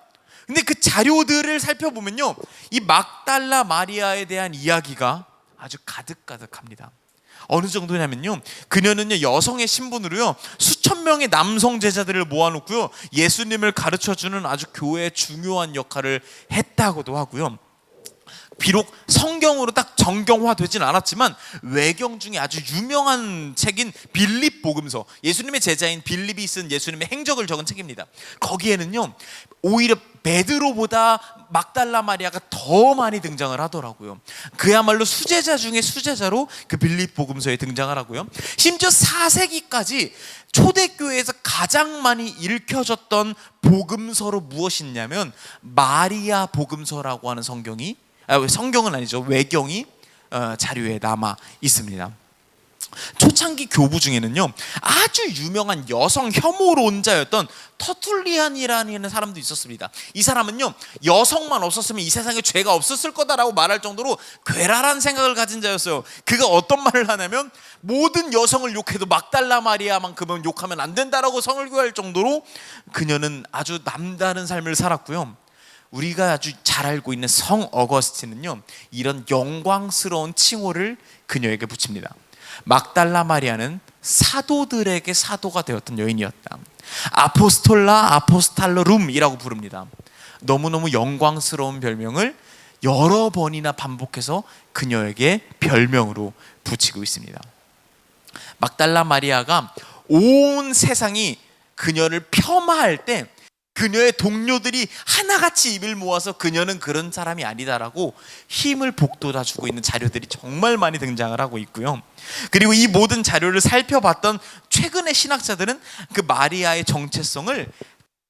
S3: 근데 그 자료들을 살펴보면요, 이 막달라 마리아에 대한 이야기가 아주 가득가득합니다. 어느 정도냐면요, 그녀는요 여성의 신분으로요 수천 명의 남성 제자들을 모아놓고요 예수님을 가르쳐주는 아주 교회의 중요한 역할을 했다고도 하고요. 비록 성경으로 딱 정경화되진 않았지만 외경 중에 아주 유명한 책인 빌립 복음서, 예수님의 제자인 빌립이 쓴 예수님의 행적을 적은 책입니다. 거기에는요 오히려 베드로보다 막달라 마리아가 더 많이 등장을 하더라고요. 그야말로 수제자 중에 수제자로 그 빌립 복음서에 등장을 하고요. 심지어 4세기까지 초대교회에서 가장 많이 읽혀졌던 복음서로 무엇이냐면 마리아 복음서라고 하는 성경은 아니죠, 외경이 자료에 남아 있습니다. 초창기 교부 중에는요 아주 유명한 여성 혐오론자였던 터툴리안이라는 사람도 있었습니다. 이 사람은요 여성만 없었으면 이 세상에 죄가 없었을 거다라고 말할 정도로 괴랄한 생각을 가진 자였어요. 그가 어떤 말을 하냐면, 모든 여성을 욕해도 막달라 마리아만큼은 욕하면 안 된다라고 선언할 정도로 그녀는 아주 남다른 삶을 살았고요. 우리가 아주 잘 알고 있는 성 어거스틴은요 이런 영광스러운 칭호를 그녀에게 붙입니다. 막달라 마리아는 사도들에게 사도가 되었던 여인이었다. 아포스톨라 아포스탈로룸이라고 부릅니다. 너무너무 영광스러운 별명을 여러 번이나 반복해서 그녀에게 별명으로 붙이고 있습니다. 막달라 마리아가 온 세상이 그녀를 폄하할 때 그녀의 동료들이 하나같이 입을 모아서 그녀는 그런 사람이 아니다라고 힘을 북돋아주고 있는 자료들이 정말 많이 등장을 하고 있고요. 그리고 이 모든 자료를 살펴봤던 최근의 신학자들은 그 마리아의 정체성을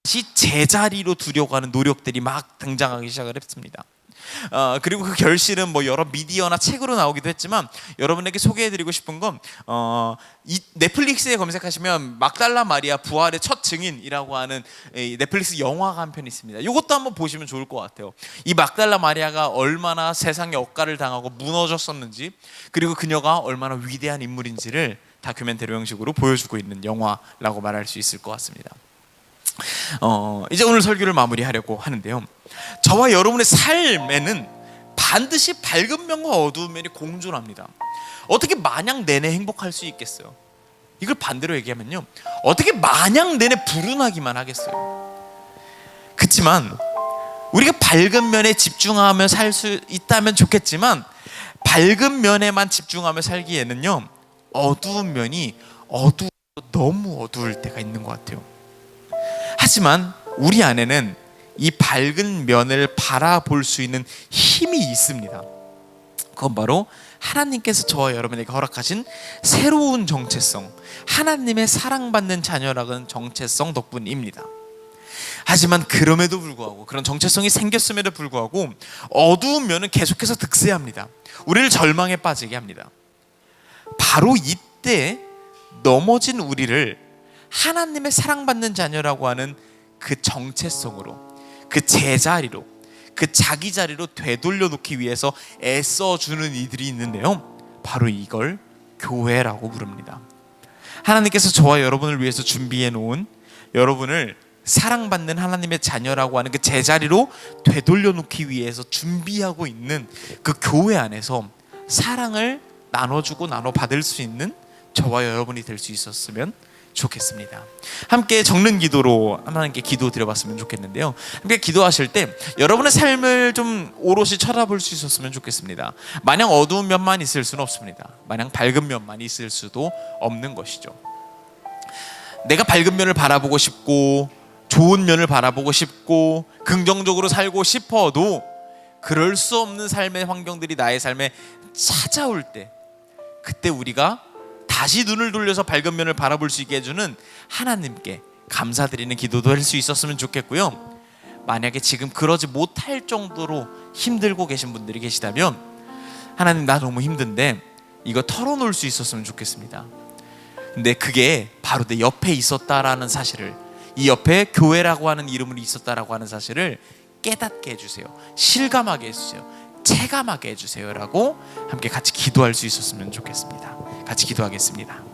S3: 다시 제자리로 두려고 하는 노력들이 막 등장하기 시작을 했습니다. 그리고 그 결실은 뭐 여러 미디어나 책으로 나오기도 했지만, 여러분에게 소개해드리고 싶은 건 이 넷플릭스에 검색하시면 막달라 마리아 부활의 첫 증인이라고 하는 넷플릭스 영화가 한 편 있습니다. 이것도 한번 보시면 좋을 것 같아요. 이 막달라 마리아가 얼마나 세상에 억가를 당하고 무너졌었는지, 그리고 그녀가 얼마나 위대한 인물인지를 다큐멘터리 형식으로 보여주고 있는 영화라고 말할 수 있을 것 같습니다. 이제 오늘 설교를 마무리하려고 하는데요, 저와 여러분의 삶에는 반드시 밝은 면과 어두운 면이 공존합니다. 어떻게 마냥 내내 행복할 수 있겠어요? 이걸 반대로 얘기하면요, 어떻게 마냥 내내 불운하기만 하겠어요? 그렇지만 우리가 밝은 면에 집중하며 살 수 있다면 좋겠지만, 밝은 면에만 집중하며 살기에는요 어두운 면이 너무 어두울 때가 있는 것 같아요. 하지만 우리 안에는 이 밝은 면을 바라볼 수 있는 힘이 있습니다. 그건 바로 하나님께서 저와 여러분에게 허락하신 새로운 정체성, 하나님의 사랑받는 자녀라는 정체성 덕분입니다. 하지만 그럼에도 불구하고, 그런 정체성이 생겼음에도 불구하고 어두운 면은 계속해서 득세합니다. 우리를 절망에 빠지게 합니다. 바로 이때 넘어진 우리를 하나님의 사랑받는 자녀라고 하는 그 정체성으로, 그 제자리로, 그 자기 자리로 되돌려 놓기 위해서 애써주는 이들이 있는데요, 바로 이걸 교회라고 부릅니다. 하나님께서 저와 여러분을 위해서 준비해 놓은, 여러분을 사랑받는 하나님의 자녀라고 하는 그 제자리로 되돌려 놓기 위해서 준비하고 있는 그 교회 안에서 사랑을 나눠주고 나눠받을 수 있는 저와 여러분이 될 수 있었으면 좋겠습니다. 함께 적는 기도로 하나님께 기도 드려봤으면 좋겠는데요, 함께 기도하실 때 여러분의 삶을 좀 오롯이 쳐다볼 수 있었으면 좋겠습니다. 마냥 어두운 면만 있을 수는 없습니다. 마냥 밝은 면만 있을 수도 없는 것이죠. 내가 밝은 면을 바라보고 싶고 좋은 면을 바라보고 싶고 긍정적으로 살고 싶어도 그럴 수 없는 삶의 환경들이 나의 삶에 찾아올 때, 그때 우리가 다시 눈을 돌려서 밝은 면을 바라볼 수 있게 해주는 하나님께 감사드리는 기도도 할 수 있었으면 좋겠고요. 만약에 지금 그러지 못할 정도로 힘들고 계신 분들이 계시다면, 하나님 나 너무 힘든데 이거 털어놓을 수 있었으면 좋겠습니다. 근데 그게 바로 내 옆에 있었다라는 사실을, 이 옆에 교회라고 하는 이름으로 있었다라고 하는 사실을 깨닫게 해주세요. 실감하게 해주세요. 체감하게 해주세요 라고 함께 같이 기도할 수 있었으면 좋겠습니다. 같이 기도하겠습니다.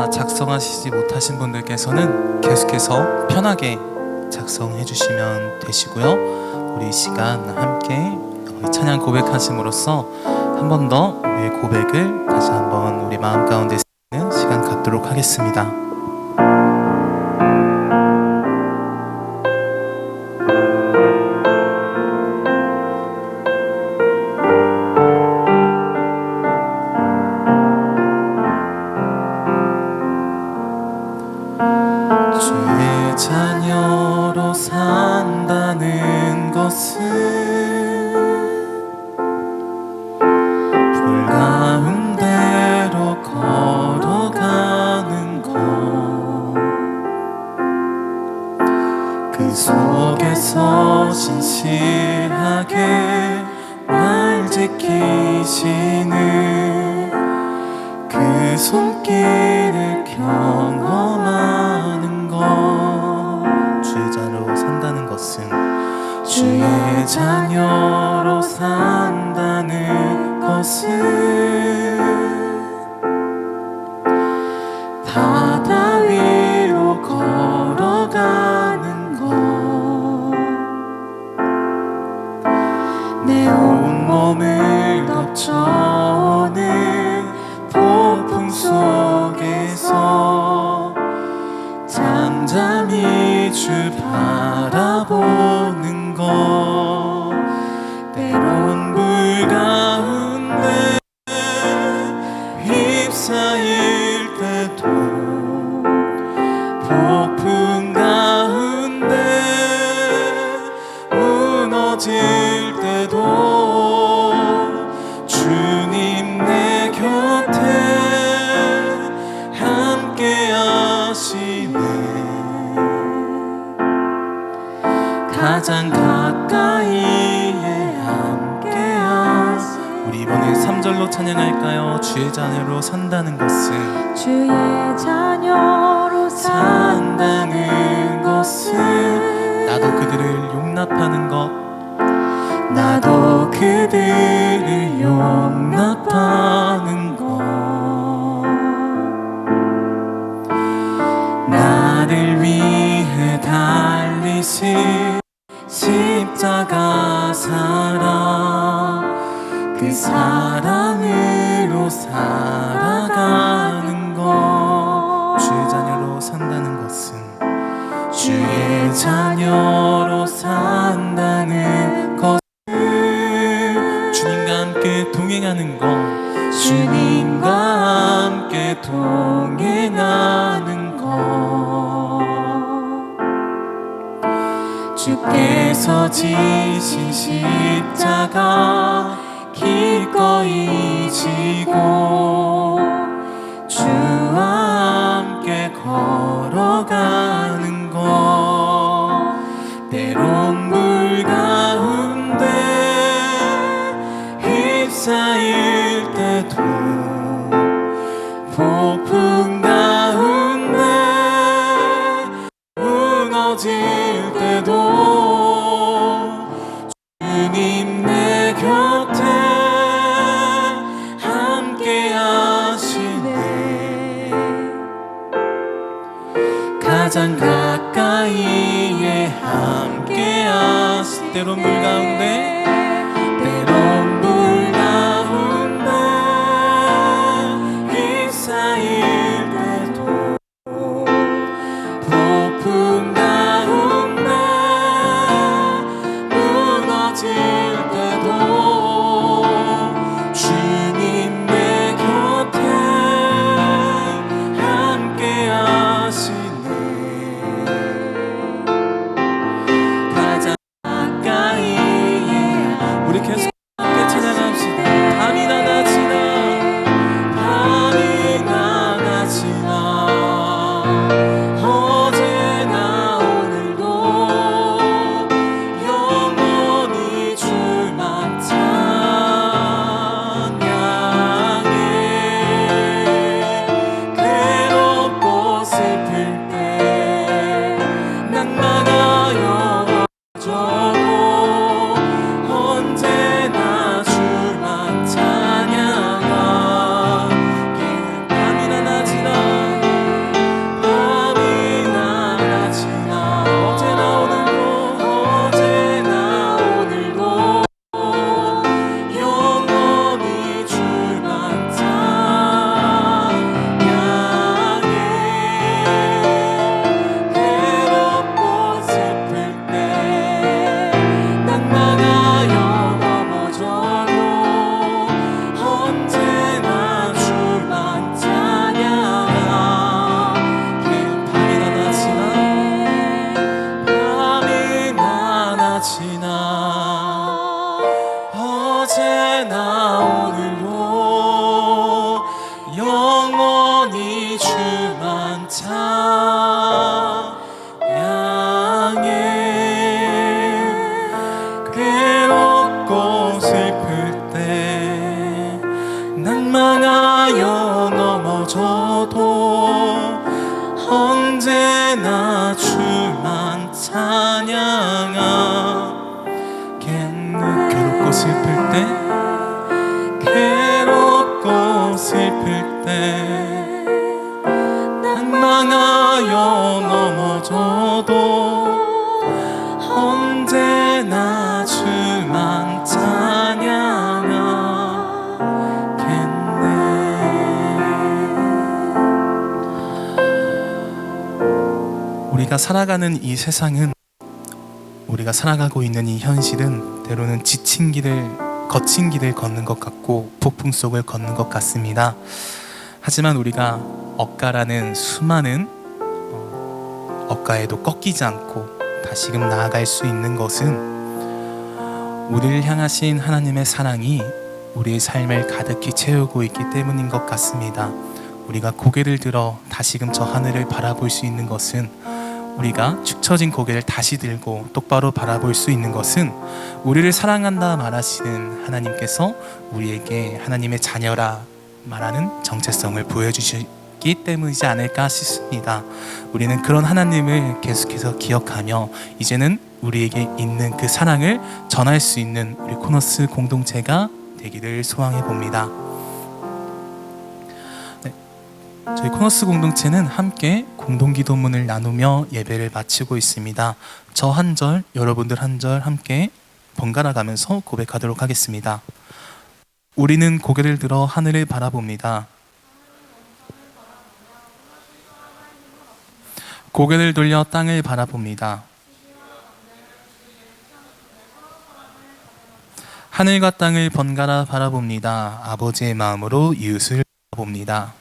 S2: 작성하시지 못하신 분들께서는 계속해서 편하게 작성해 주시면 되시고요. 우리 이 시간 함께 찬양 고백하심으로써 한 번 더 우리의 고백을 다시 한번 우리 마음 가운데 쓰는 시간 갖도록 하겠습니다. 주의 자녀로 산다는 것은 불가능한 주의 자녀로 산다는 것은 바다 위로 걸어가는 것, 내 온몸을 덮쳐오는 폭풍 속에서 잠잠히 주 바라보는 것, 때론 불 가운데 휩싸일 때도 폭풍 가운데 무너질 때도 주님 내 곁에 함께 하시네. 가장 가까이에 함께 하시네. 우리 이번에 3절로 찬양할까요? 주의 자녀로 산다는 것은,
S4: 주의 자녀로
S2: 산다는 것은 나도 그들을 용납하는 것, 나도 그들을 용납하는 것, 나를 위해 달리신 십자가 사랑, 그 사랑으로 살아가는 것. 주의 자녀로 산다는 것은, 주의 자녀로 산다는 것은 주님과 함께 동행하는 것, 주님과 함께 동행하는 것, 주께서 지신 십자가 기꺼이 지고 주와 함께 걸어가는 것, 때론 물 가운데 휩싸일 때도 폭풍 가운데 무너질 때도 주님 내 곁에 함께 하시네. 가장 가까이에 함께 하시. 때론 물 가운데, 때론 물 가운데 휩싸일 때도 폭풍 가운데 무너질 때도 주님 내 곁에 함께 하시네. 가장 가까이에 우리 계속 함께 찬양합시다. 밤이나 낮이나 밤이나 낮이나 어제나 오늘도 영원히 주만 찬양해. 괴롭고 슬플 때 낭만하여 저도 언제나 주만 찬양하길. 밤이나 낮이나 밤이나 낮이나 어제나 오늘도 영원히 주만 찬양해. 괴롭고 슬플 때 낭만하여 넘어져도 언제나 주만 찬양하길. 밤이나 낮이나 밤이나 낮이나 어제나 오늘도 영원히 주만 찬양해. 괴롭고 슬플 때 낭만하여 넘어져도 언제나 주만 찬양하 괴롭고 슬플 때 괴롭고 슬플 때 당당하여 넘어져도 언제나 주만 찬양하겠네. 우리가 살아가는 이 세상은, 우리가 살아가고 있는 이 현실은 때로는 지친 길을, 거친 길을 걷는 것 같고 폭풍 속을 걷는 것 같습니다. 하지만 우리가 억가라는 수많은 억가에도 꺾이지 않고 다시금 나아갈 수 있는 것은 우리를 향하신 하나님의 사랑이 우리의 삶을 가득히 채우고 있기 때문인 것 같습니다. 우리가 고개를 들어 다시금 저 하늘을 바라볼 수 있는 것은, 우리가 축 처진 고개를 다시 들고 똑바로 바라볼 수 있는 것은 우리를 사랑한다 말하시는 하나님께서 우리에게 하나님의 자녀라 말하는 정체성을 보여주시기 때문이지 않을까 싶습니다. 우리는 그런 하나님을 계속해서 기억하며 이제는 우리에게 있는 그 사랑을 전할 수 있는 우리 코너스 공동체가 되기를 소망해 봅니다. 저희 코너스 공동체는 함께 공동기도문을 나누며 예배를 마치고 있습니다. 저 한 절, 여러분들 한 절 함께 번갈아 가면서 고백하도록 하겠습니다. 우리는 고개를 들어 하늘을 바라봅니다. 고개를 돌려 땅을 바라봅니다. 하늘과 땅을 번갈아 바라봅니다. 아버지의 마음으로 이웃을 바라봅니다.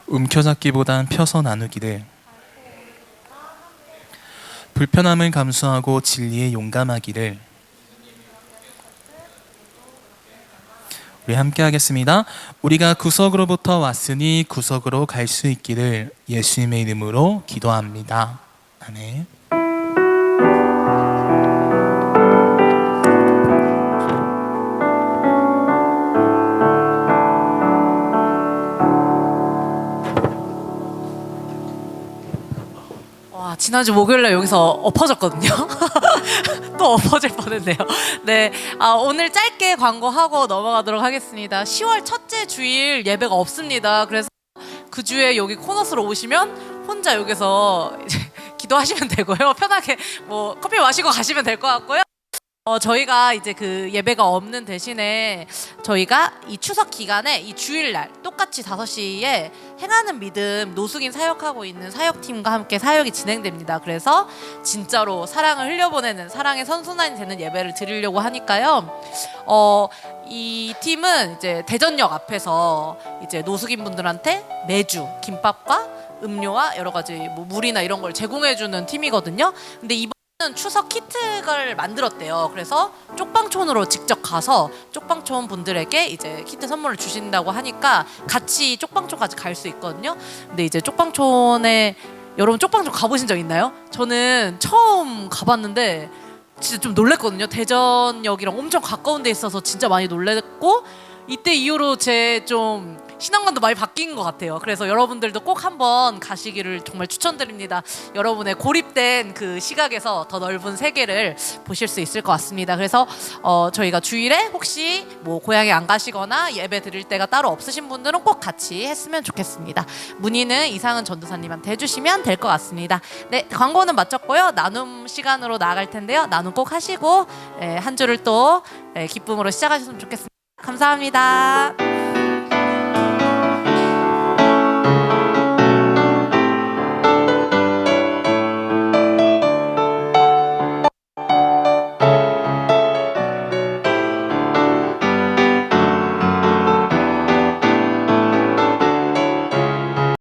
S2: 움켜잡기보단 펴서 나누기를, 불편함을 감수하고 진리에 용감하기를. 우리 함께 하겠습니다. 우리가 구석으로부터 왔으니 구석으로 갈 수 있기를 예수님의 이름으로 기도합니다. 아멘.
S5: 지난주 목요일날 여기서 엎어졌거든요. 또 엎어질 뻔했네요. 네, 오늘 짧게 광고하고 넘어가도록 하겠습니다. 10월 첫째 주일 예배가 없습니다. 그래서 그 주에 여기 코너스로 오시면 혼자 여기서 이제 기도하시면 되고요. 편하게 뭐 커피 마시고 가시면 될 것 같고요. 저희가 이제 그 예배가 없는 대신에 저희가 이 추석 기간에 이 주일날 똑같이 5시에 행하는 믿음 노숙인 사역하고 있는 사역팀과 함께 사역이 진행됩니다. 그래서 진짜로 사랑을 흘려보내는, 사랑의 선순환이 되는 예배를 드리려고 하니까요. 이 팀은 이제 대전역 앞에서 이제 노숙인 분들한테 매주 김밥과 음료와 여러 가지 뭐 물이나 이런 걸 제공해주는 팀이거든요. 근데 이번 추석 키트를 만들었대요. 그래서 쪽방촌으로 직접 가서 쪽방촌 분들에게 이제 키트 선물을 주신다고 하니까 같이 쪽방촌까지 갈 수 있거든요. 근데 이제 쪽방촌에, 여러분 쪽방촌 가보신 적 있나요? 저는 처음 가봤는데 진짜 좀 놀랬거든요. 대전역이랑 엄청 가까운 데 있어서 진짜 많이 놀랬고, 이때 이후로 제 좀 신앙관도 많이 바뀐 것 같아요. 그래서 여러분들도 꼭 한번 가시기를 정말 추천드립니다. 여러분의 고립된 그 시각에서 더 넓은 세계를 보실 수 있을 것 같습니다. 그래서 저희가 주일에 혹시 뭐 고향에 안 가시거나 예배 드릴 때가 따로 없으신 분들은 꼭 같이 했으면 좋겠습니다. 문의는 이상은 전도사님한테 해주시면 될 것 같습니다. 네, 광고는 마쳤고요. 나눔 시간으로 나아갈 텐데요. 나눔 꼭 하시고 한 주를 또 기쁨으로 시작하셨으면 좋겠습니다. 감사합니다.